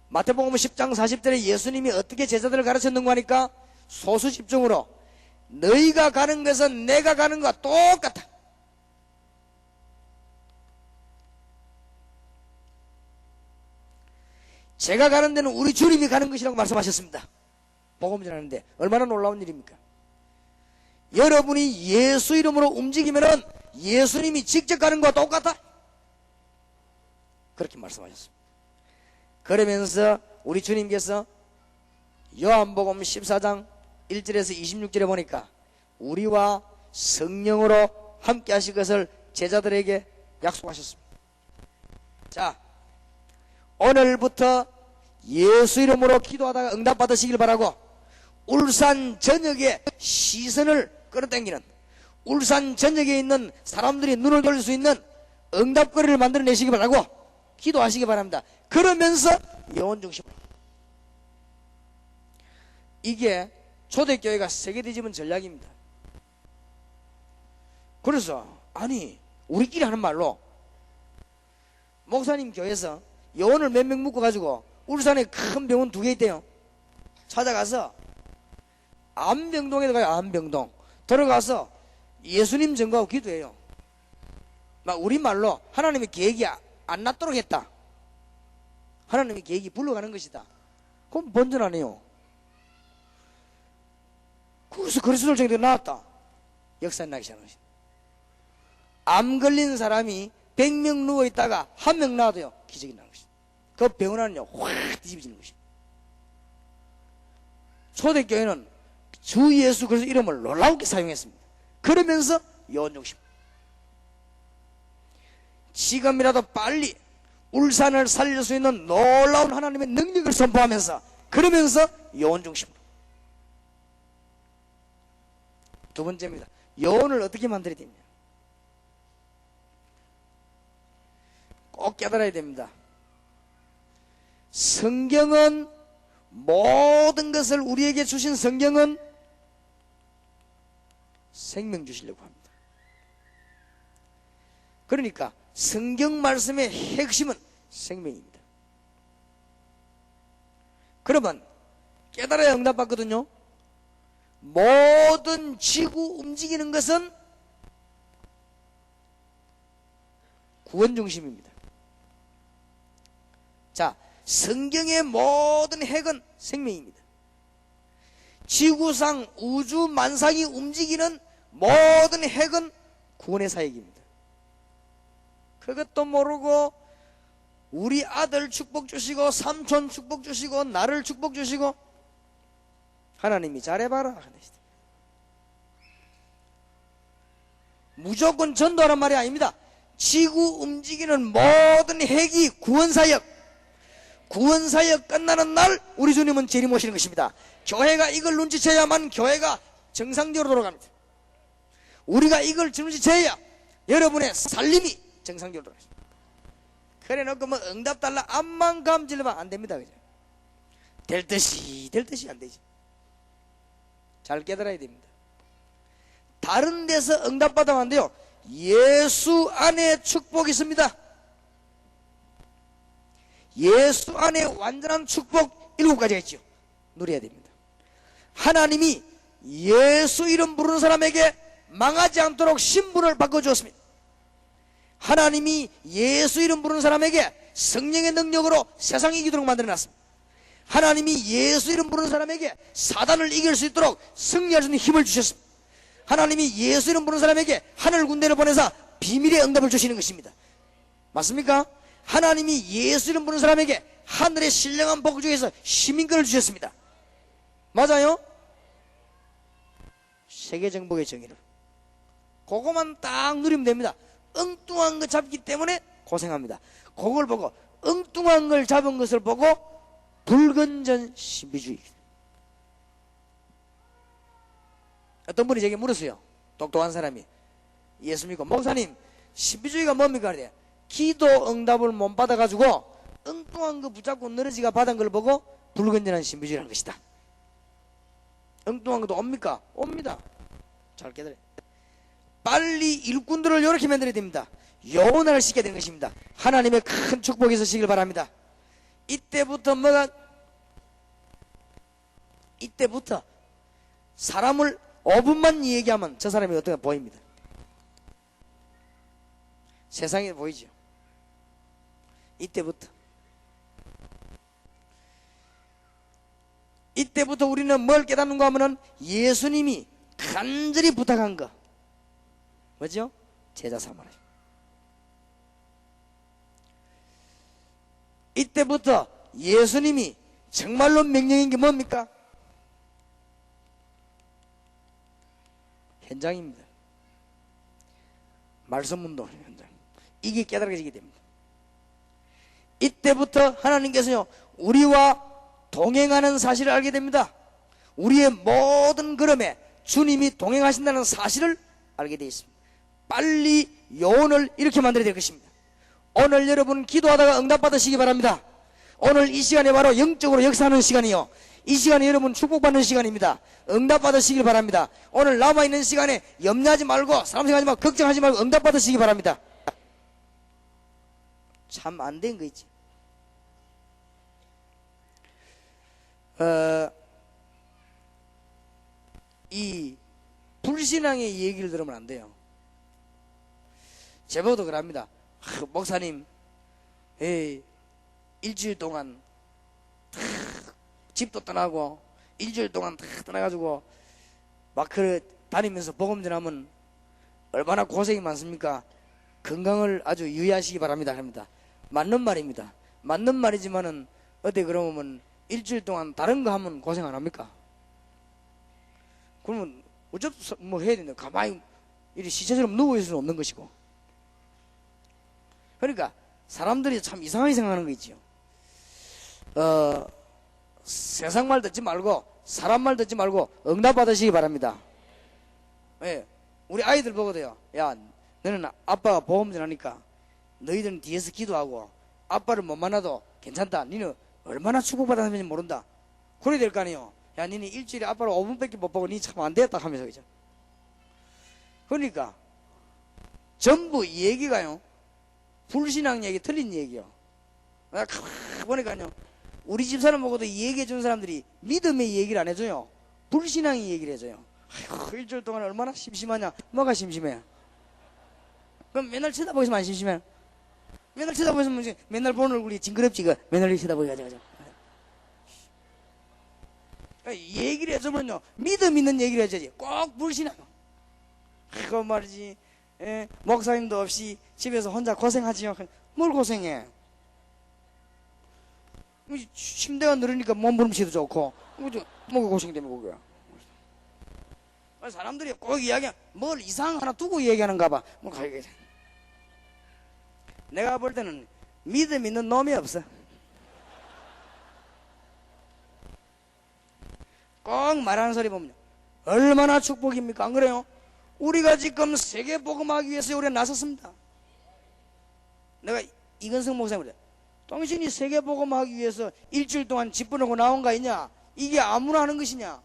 Speaker 1: 마태복음 10장 40절에 예수님이 어떻게 제자들을 가르쳤는가 하니까 소수 집중으로 너희가 가는 것은 내가 가는 것과 똑같아. 제가 가는 데는 우리 주님이 가는 것이라고 말씀하셨습니다. 복음 전하는데 얼마나 놀라운 일입니까? 여러분이 예수 이름으로 움직이면은 예수님이 직접 가는 것과 똑같아. 그렇게 말씀하셨습니다. 그러면서 우리 주님께서 요한복음 14장 1절에서 26절에 보니까 우리와 성령으로 함께 하실 것을 제자들에게 약속하셨습니다. 자, 오늘부터 예수 이름으로 기도하다가 응답받으시길 바라고, 울산 전역에 시선을 끌어당기는, 울산 전역에 있는 사람들이 눈을 돌릴 수 있는 응답거리를 만들어내시기 바라고 기도하시기 바랍니다. 그러면서 영혼 중심으로. 이게 초대교회가 세계뒤집은 전략입니다. 그래서 아니 우리끼리 하는 말로 목사님 교회에서 요원을 몇 명 묶어가지고 울산에 큰 병원 2개 있대요. 찾아가서 안병동에 가요. 안병동 들어가서 예수님 전가하고 기도해요. 막 우리말로 하나님의 계획이 안 났도록 했다. 하나님의 계획이 불러가는 것이다. 그럼 번전하네요. 그래서 그리스도를 정도 나왔다. 역사 나기 시작한 것이다. 암 걸린 사람이 100명 누워있다가 1명 나와도요 기적이 나는 것이다. 그 병원 안은요 확 뒤집어지는 것입니다. 초대교회는 주 예수 그리스도 이름을 놀라우게 사용했습니다. 그러면서 요원중심, 지금이라도 빨리 울산을 살릴 수 있는 놀라운 하나님의 능력을 선포하면서 그러면서 요원중심으로. 두 번째입니다. 요원을 어떻게 만들어야 되냐, 꼭 깨달아야 됩니다. 성경은, 모든 것을 우리에게 주신 성경은 생명 주시려고 합니다. 그러니까 성경 말씀의 핵심은 생명입니다. 그러면 깨달아야 응답받거든요. 모든 지구 움직이는 것은 구원 중심입니다. 자, 성경의 모든 핵은 생명입니다. 지구상 우주 만상이 움직이는 모든 핵은 구원의 사역입니다. 그것도 모르고 우리 아들 축복 주시고 삼촌 축복 주시고 나를 축복 주시고 하나님이 잘해봐라. 무조건 전도하란 말이 아닙니다. 지구 움직이는 모든 핵이 구원사역, 구원사역 끝나는 날 우리 주님은 재림오시는 것입니다. 교회가 이걸 눈치채야만 교회가 정상적으로 돌아갑니다. 우리가 이걸 눈치채야 여러분의 살림이 정상적으로 돌아갑니다. 그래 놓고 뭐 응답 달라 암만 감질러면 안 됩니다. 그죠? 될 듯이 안 되지. 잘 깨달아야 됩니다. 다른 데서 응답 받으면 안 돼요. 예수 안에 축복이 있습니다. 예수 안에 완전한 축복 7가지가 있죠. 누려야 됩니다. 하나님이 예수 이름 부르는 사람에게 망하지 않도록 신분을 바꿔주었습니다. 하나님이 예수 이름 부르는 사람에게 성령의 능력으로 세상 이기도록 만들어놨습니다. 하나님이 예수 이름 부르는 사람에게 사단을 이길 수 있도록 승리할 수 있는 힘을 주셨습니다. 하나님이 예수 이름 부르는 사람에게 하늘 군대를 보내서 비밀의 응답을 주시는 것입니다. 맞습니까? 하나님이 예수 이름 부르는 사람에게 하늘의 신령한 복 중에서 시민권을 주셨습니다. 맞아요? 세계 정복의 정의를 그거만 딱 누리면 됩니다. 엉뚱한 거 잡기 때문에 고생합니다. 그걸 보고 엉뚱한 걸 잡은 것을 보고 불건전 신비주의. 어떤 분이 제게 물었어요. 똑똑한 사람이. 예수 믿고 목사님 신비주의가 뭡니까? 그래. 기도 응답을 못 받아가지고 엉뚱한 거 붙잡고 너러지가 받은 걸 보고 불건전한 신비주의라는 것이다. 엉뚱한 것도 옵니까? 옵니다. 잘 깨달아요. 빨리 일꾼들을 이렇게 만들어야 됩니다. 요원을 시켜야 되는 것입니다. 하나님의 큰 축복이 있으시길 바랍니다. 이때부터 사람을 5분만 얘기하면 저 사람이 어떤가 보입니다. 세상에 보이죠. 이때부터 우리는 뭘 깨닫는가 하면은 예수님이 간절히 부탁한 거 뭐죠? 제자 삼아라. 이때부터 예수님이 정말로 명령인 게 뭡니까? 현장입니다. 말씀문도 현장. 이게 깨달아지게 됩니다. 이때부터 하나님께서요 우리와 동행하는 사실을 알게 됩니다. 우리의 모든 걸음에 주님이 동행하신다는 사실을 알게 되어 있습니다. 빨리 요원을 이렇게 만들어야 될 것입니다. 오늘 여러분 기도하다가 응답받으시기 바랍니다. 오늘 이 시간에 바로 영적으로 역사하는 시간이요, 이 시간에 여러분 축복받는 시간입니다. 응답받으시길 바랍니다. 오늘 남아있는 시간에 염려하지 말고 사람 생각하지 말고 걱정하지 말고 응답받으시기 바랍니다. 참 안 된 거 있지. 이 불신앙의 얘기를 들으면 안 돼요. 제보도 그럽니다. 목사님, 일주일 동안 집도 떠나고 일주일 동안 떠나가지고 마크를 다니면서 복음 전하면 얼마나 고생이 많습니까? 건강을 아주 유의하시기 바랍니다. 합니다. 맞는 말입니다. 맞는 말이지만은 어때 그러면 일주일 동안 다른 거 하면 고생 안 합니까? 그러면 어차피 뭐 해야 되는데 가만히 이리 시체처럼 누워있을 수는 없는 것이고. 그러니까 사람들이 참 이상하게 생각하는 거 있지요. 세상 말 듣지 말고 사람 말 듣지 말고 응답 받으시기 바랍니다. 예, 우리 아이들 보거든요. 야, 너는 아빠가 보험 전하니까 너희들은 뒤에서 기도하고 아빠를 못 만나도 괜찮다. 니는 얼마나 축복받았는지 모른다. 그래야 될 거 아니에요. 야, 니는 일주일에 아빠를 5분밖에 못 보고 니 참 안 되었다 하면서 그죠. 그러니까 전부 이 얘기가요, 불신앙 얘기, 틀린 얘기요. 내가 가만히 보니까요, 우리 집 사람 보고도 이 얘기해 준 사람들이 믿음의 얘기를 안 해줘요. 불신앙의 얘기를 해줘요. 아이고, 일주일 동안 얼마나 심심하냐. 뭐가 심심해? 그럼 맨날 쳐다보고 있으면 안 심심해? 맨날 쳐다보고 있으면 맨날 보는 얼굴이 징그럽지. 맨날 쳐다보게 가지고. 얘기를 해주면요, 믿음 있는 얘기를 해줘야지. 꼭 불신앙. 그거 말이지. 목사님도 없이 집에서 혼자 고생하지요. 뭘 고생해? 침대가 늘으니까 몸부림치도 좋고, 뭐가 고생되면 그거야. 사람들이 꼭 이야기야, 뭘 이상 하나 두고 얘기하는가 봐. 뭐 가야겠다. 내가 볼 때는 믿음 있는 놈이 없어. 꼭 말하는 소리 보면 얼마나 축복입니까? 안 그래요? 우리가 지금 세계 복음하기 위해서 우리가 나섰습니다. 내가 이건성 목사님한테, 당신이 세계 복음하기 위해서 일주일 동안 집 보내고 나온 거 아니냐? 이게 아무나 하는 것이냐?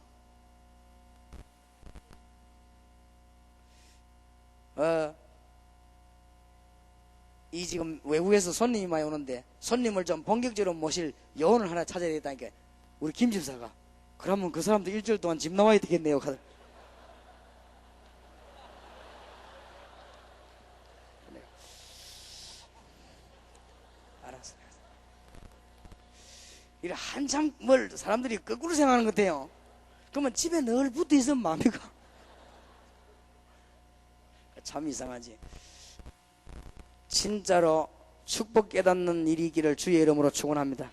Speaker 1: 이 지금 외국에서 손님이 많이 오는데 손님을 좀 본격적으로 모실 요원을 하나 찾아야 되겠다니까 우리 김 집사가. 그러면 그 사람도 일주일 동안 집 나와야 되겠네요. 알았어. 이래 한참 뭘 사람들이 거꾸로 생각하는 것 같아요. 그러면 집에 늘 붙어 있으면 뭡니까? 참 이상하지. 진짜로 축복 깨닫는 일이 있기를 주의 이름으로 축원합니다.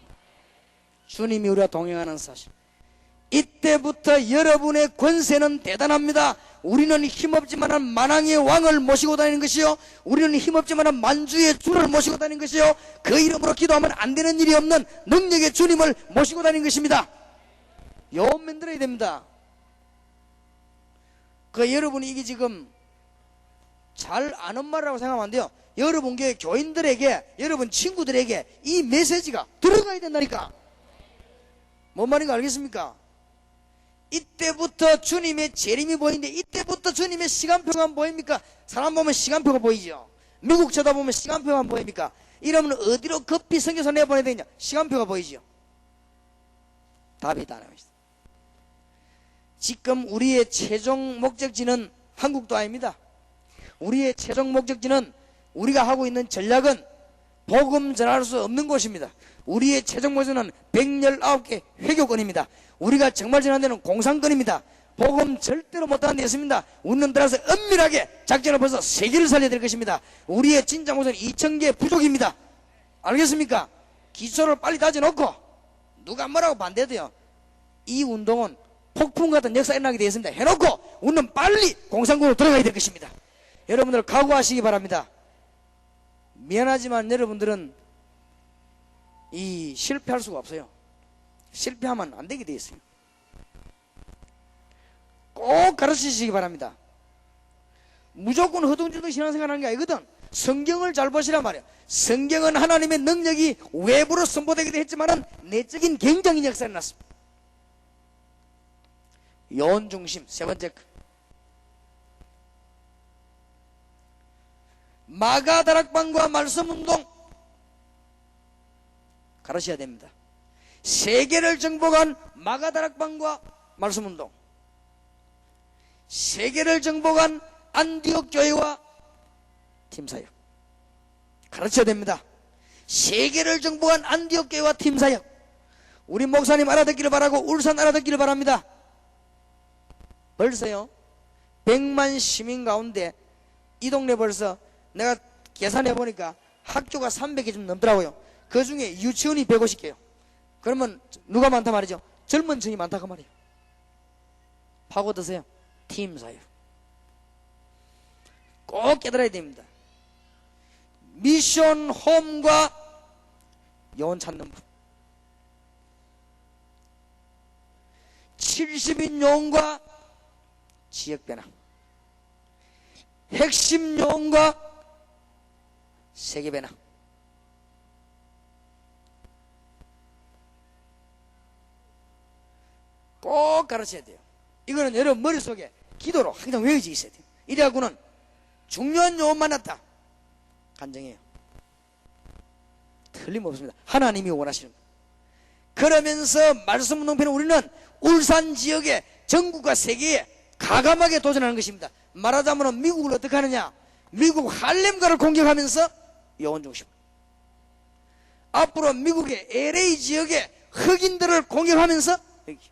Speaker 1: 주님이 우리와 동행하는 사실. 이때부터 여러분의 권세는 대단합니다. 우리는 힘없지만은 만왕의 왕을 모시고 다니는 것이요, 우리는 힘없지만은 만주의 주를 모시고 다니는 것이요, 그 이름으로 기도하면 안 되는 일이 없는 능력의 주님을 모시고 다니는 것입니다. 요원 만들어야 됩니다. 여러분이 이게 지금 잘 아는 말이라고 생각하면 안 돼요. 여러분 교회 교인들에게, 여러분 친구들에게 이 메시지가 들어가야 된다니까. 뭔 말인가 알겠습니까? 이때부터 주님의 재림이 보이는데, 이때부터 주님의 시간표가 안 보입니까? 사람 보면 시간표가 보이죠. 미국 쳐다보면 시간표가 안 보입니까? 이러면 어디로 급히 성경서 내보내야 되냐? 시간표가 보이죠. 답이 다 나와 있어요. 지금 우리의 최종 목적지는 한국도 아닙니다. 우리의 최종 목적지는, 우리가 하고 있는 전략은 복음 전할 수 없는 곳입니다. 우리의 최종 목적지는 119개 회교권입니다. 우리가 정말 전하는 데는 공산권입니다. 복음 절대로 못하는 데 있습니다. 우리는 따라서 엄밀하게 작전을 벌여서 세계를 살려야 될 것입니다. 우리의 진짜 목적은 2,000개 부족입니다. 알겠습니까? 기초를 빨리 다져놓고, 누가 뭐라고 반대해도요, 이 운동은 폭풍 같은 역사가 일어나게 되어 있습니다. 해놓고 우리는 빨리 공산권으로 들어가야 될 것입니다. 여러분들 각오하시기 바랍니다. 미안하지만 여러분들은 실패할 수가 없어요. 실패하면 안 되게 되어 있어요. 꼭 가르치시기 바랍니다. 무조건 허둥지둥 신앙생활 하는 게 아니거든. 성경을 잘 보시란 말이에요. 성경은 하나님의 능력이 외부로 선보되기도 했지만은 내적인 굉장히 역사가 났습니다. 요원 중심. 세 번째, 마가다락방과 말씀운동 가르쳐야 됩니다. 세계를 정복한 마가다락방과 말씀운동, 세계를 정복한 안디옥 교회와 팀사역 가르쳐야 됩니다. 세계를 정복한 안디옥 교회와 팀사역. 우리 목사님 알아듣기를 바라고 울산 알아듣기를 바랍니다. 벌써요 100만 시민 가운데 이 동네 벌써 내가 계산해 보니까 학교가 300개 좀 넘더라고요. 그 중에 유치원이 150개요. 그러면 누가 많다 말이죠? 젊은 층이 많다 그 말이에요. 파고드세요. 팀사역 꼭 깨달아야 됩니다. 미션 홈과 요원 찾는 법, 70인 요원과 지역 변화, 핵심 요원과 세계 변화. 꼭 가르쳐야 돼요. 이거는 여러분 머릿속에 기도로 항상 외워져 있어야 돼요. 이래갖고는 중요한 요원 만났다 간증해요. 틀림없습니다. 하나님이 원하시는 거예요. 그러면서 말씀운동편은 우리는 울산 지역의 전국과 세계에 가감하게 도전하는 것입니다. 말하자면 미국을 어떻게 하느냐, 미국 할렘가를 공격하면서 요원 중심. 앞으로 미국의 LA 지역의 흑인들을 공격하면서 여기.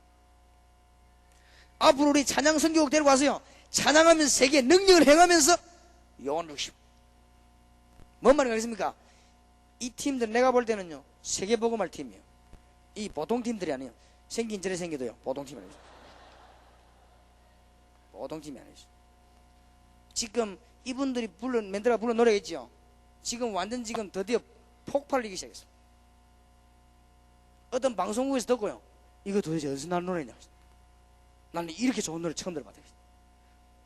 Speaker 1: 앞으로 우리 찬양 선교국 데리고 와서요 찬양하면서 세계의 능력을 행하면서 요원 중심. 뭔 말인가 하겠습니까? 이 팀들 내가 볼 때는요 세계복음할 팀이에요. 이 보통 팀들이 아니에요. 생긴 저래 생겨도요 보통 팀이 아니에요. 보통 팀이 아니에요. 지금 이분들이 멘트가 불러 노래겠죠. 지금 완전 지금 드디어 폭발리기 시작했어. 어떤 방송국에서 듣고요 이거 도대체 어디서 나는 노래냐. 나는 이렇게 좋은 노래 처음 들어봤다.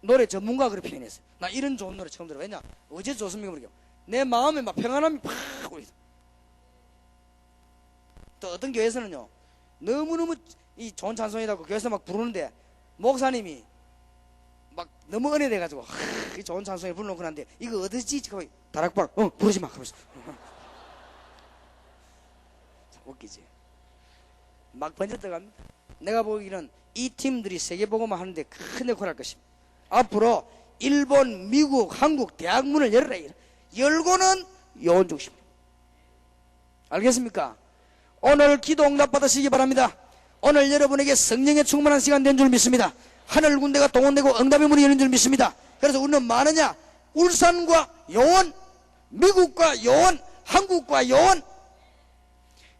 Speaker 1: 노래 전문가가 그렇게 표현했어요. 나 이런 좋은 노래 처음 들어봐. 왜냐 어제 좋습니까 모르겠어. 내 마음에 막 평안함이 팍 오리다. 또 어떤 교회에서는요 너무너무 이 좋은 찬송이라고 교회에서 막 부르는데 목사님이 막 너무 은혜돼가지고 이 좋은 찬송을 부르놓고 난데 이거 어디지? 다락방 부르지 마 그러면서 웃기지. 막 번쩍들어갑니다. 내가 보기에는 이 팀들이 세계복음을 하는데 큰 역할을 할 것입니다. 앞으로 일본, 미국, 한국 대학문을 열어라. 열고는 요원 중심. 알겠습니까? 오늘 기도 응답 받으시기 바랍니다. 오늘 여러분에게 성령의 충만한 시간 된 줄 믿습니다. 하늘 군대가 동원되고 응답의 문이 열린 줄 믿습니다. 그래서 우리는 많으냐 울산과 요원, 미국과 요원, 한국과 요원,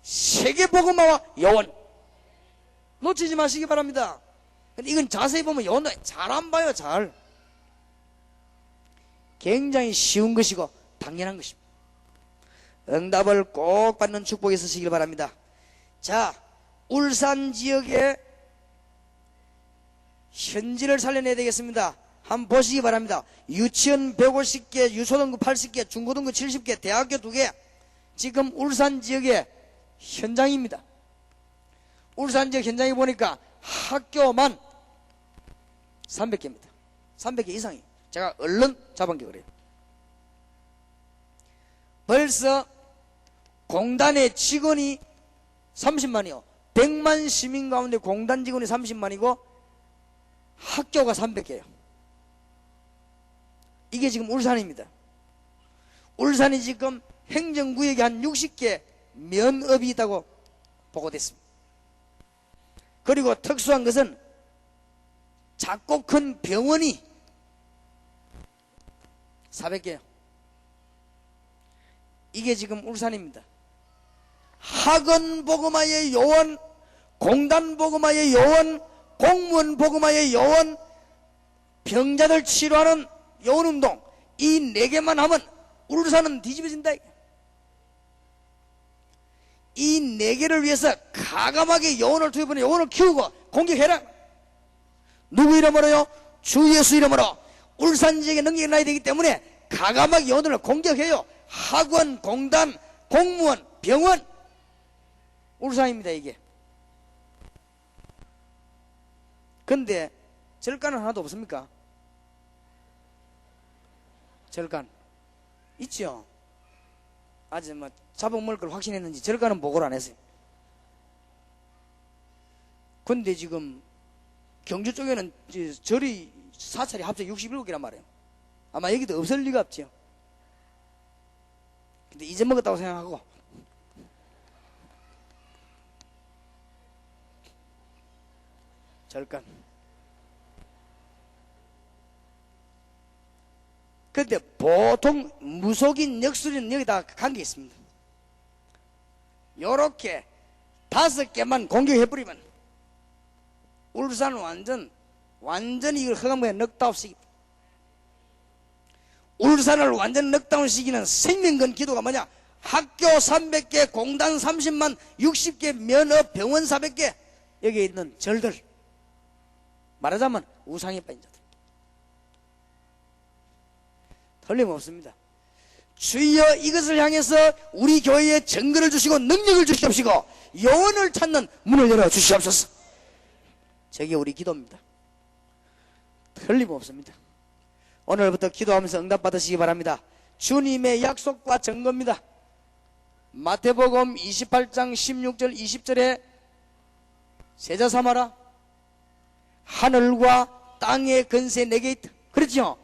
Speaker 1: 세계복음화와 요원 놓치지 마시기 바랍니다. 근데 이건 자세히 보면 요원도 잘 안 봐요. 잘 굉장히 쉬운 것이고 당연한 것입니다. 응답을 꼭 받는 축복이 있으시길 바랍니다. 자, 울산 지역의 현지를 살려내야 되겠습니다. 한번 보시기 바랍니다. 유치원 150개, 유초등부 80개, 중고등부 70개, 대학교 2개. 지금 울산 지역의 현장입니다. 울산 지역 현장에 보니까 학교만 300개입니다. 300개 이상이에요. 제가 얼른 잡은 게 그래요. 벌써 공단의 직원이 30만이요. 100만 시민 가운데 공단 직원이 30만이고 학교가 300개예요. 이게 지금 울산입니다. 울산이 지금 행정구역에 한 60개 면업이 있다고 보고됐습니다. 그리고 특수한 것은 작고 큰 병원이 400개예요. 이게 지금 울산입니다. 학원 복음화의 요원, 공단 복음화의 요원, 공무원 복음화의 요원, 병자들 치료하는 요원운동, 이 4개만 하면 울산은 뒤집어진다. 이 4개를 위해서 가감하게 요원을 투입하는 요원을 키우고 공격해라. 누구 이름으로요? 주 예수 이름으로. 울산 지역에 능력이 나야 되기 때문에 가감하게 요원을 공격해요. 학원, 공단, 공무원, 병원. 울산입니다. 이게 근데 절간은 하나도 없습니까? 절간 있죠. 아직 뭐 잡아먹을 걸 확신했는지 절간은 보고를 안 했어요. 근데 지금 경주 쪽에는 절이 사찰이 합쳐 67개란 말이에요. 아마 여기도 없을 리가 없죠. 근데 잊어먹었다고 생각하고 절간. 근데 보통 무속인 역술은 여기다 관계 있습니다. 요렇게 5개만 공격해버리면 울산 완전히 이걸 허감에 넉다운시킵니다. 울산을 완전 넉다운시키는 생명건 기도가 뭐냐? 학교 300개, 공단 30만, 60개, 면허, 병원 400개, 여기에 있는 절들, 말하자면 우상에 빠진 자들, 틀림없습니다. 주여 이것을 향해서 우리 교회에 증거를 주시고 능력을 주시옵시고 영혼을 찾는 문을 열어 주시옵소서. 저게 우리 기도입니다. 틀림없습니다. 오늘부터 기도하면서 응답받으시기 바랍니다. 주님의 약속과 증거입니다. 마태복음 28장 16절 20절에 세자 삼아라. 하늘과 땅의 근세 내게 있다. 그렇죠?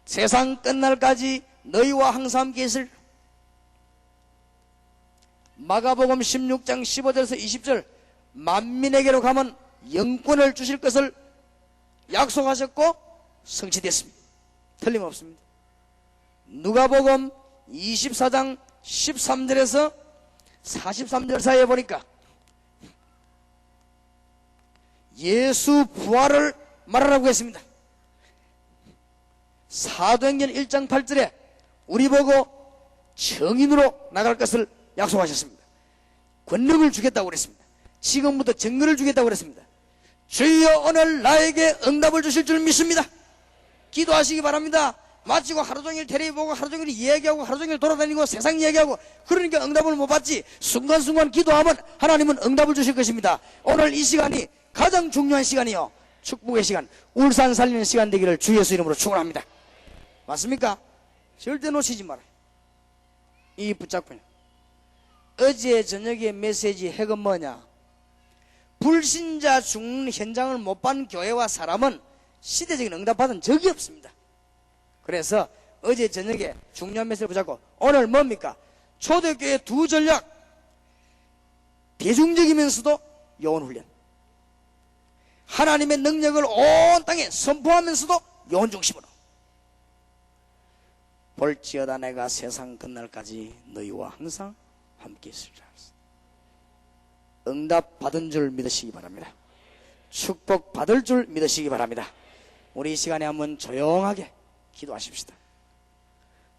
Speaker 1: 세상 끝날까지 너희와 항상 함께 있을. 마가복음 16장 15절에서 20절 만민에게로 가면 영권을 주실 것을 약속하셨고 성취됐습니다. 틀림없습니다. 누가복음 24장 13절에서 43절 사이에 보니까 예수 부활을 말하라고 했습니다. 사도행전 1장 8절에 우리 보고 증인으로 나갈 것을 약속하셨습니다. 권능을 주겠다고 그랬습니다. 지금부터 증거를 주겠다고 그랬습니다. 주여 오늘 나에게 응답을 주실 줄 믿습니다. 기도하시기 바랍니다. 마치고 하루 종일 텔레비 보고 하루 종일 이야기하고 하루 종일 돌아다니고 세상 이야기하고 그러니까 응답을 못 받지. 순간순간 기도하면 하나님은 응답을 주실 것입니다. 오늘 이 시간이 가장 중요한 시간이요, 축복의 시간, 울산 살리는 시간 되기를 주 예수 이름으로 축원합니다. 맞습니까? 절대 놓치지 말아요. 이 붙잡고요. 어제 저녁에 메시지 핵은 뭐냐? 불신자 죽는 현장을 못 본 교회와 사람은 시대적인 응답받은 적이 없습니다. 그래서 어제 저녁에 중요한 메시지를 붙잡고 오늘 뭡니까? 초대교회 두 전략, 대중적이면서도 요원훈련, 하나님의 능력을 온 땅에 선포하면서도 요원 중심으로. 볼지어다 내가 세상 끝날까지 너희와 항상 함께 있을 줄 알았어. 응답 받은 줄 믿으시기 바랍니다. 축복 받을 줄 믿으시기 바랍니다. 우리 이 시간에 한번 조용하게 기도하십시다.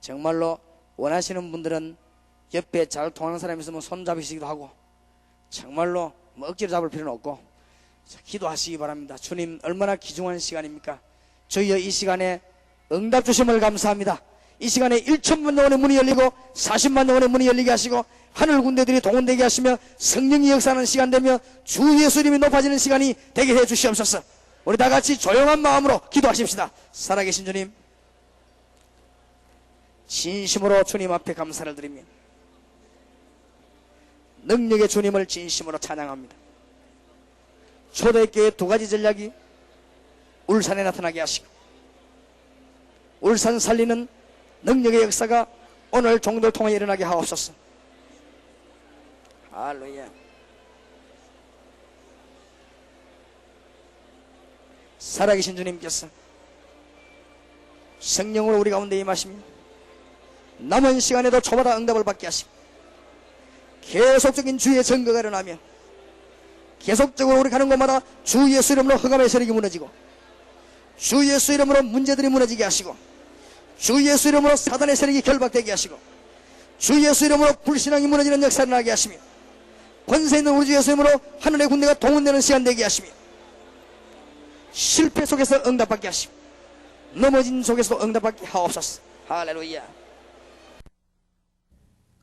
Speaker 1: 정말로 원하시는 분들은 옆에 잘 통하는 사람이 있으면 손 잡으시기도 하고, 정말로 뭐 억지로 잡을 필요는 없고 기도하시기 바랍니다. 주님 얼마나 귀중한 시간입니까? 주여 이 시간에 응답 주심을 감사합니다. 이 시간에 1천만 영혼의 문이 열리고 40만 영혼의 문이 열리게 하시고 하늘 군대들이 동원되게 하시며 성령이 역사하는 시간 되며 주 예수 이름이 높아지는 시간이 되게 해 주시옵소서. 우리 다 같이 조용한 마음으로 기도하십시다. 살아계신 주님, 진심으로 주님 앞에 감사를 드리며 능력의 주님을 진심으로 찬양합니다. 초대교회 두 가지 전략이 울산에 나타나게 하시고 울산 살리는 능력의 역사가 오늘 종들 통해 일어나게 하옵소서. 할렐루야. 살아계신 주님께서 성령으로 우리 가운데 임하시며 남은 시간에도 초마다 응답을 받게 하시고 계속적인 주의 증거가 일어나며 계속적으로 우리 가는 곳마다 주 예수 이름으로 흑암의 세력이 무너지고 주 예수 이름으로 문제들이 무너지게 하시고 주 예수 이름으로 사단의 세력이 결박되게 하시고 주 예수 이름으로 불신앙이 무너지는 역사를 나게 하시며 권세 있는 우리 주 예수 이름으로 하늘의 군대가 동원되는 시간 되게 하시며 실패 속에서 응답받게 하시고 넘어진 속에서도 응답받게 하옵소서. 할렐루야.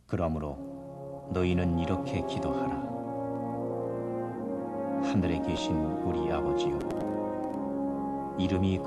Speaker 2: 그러므로 너희는 이렇게 기도하라. 하늘에 계신 우리 아버지여, 이름이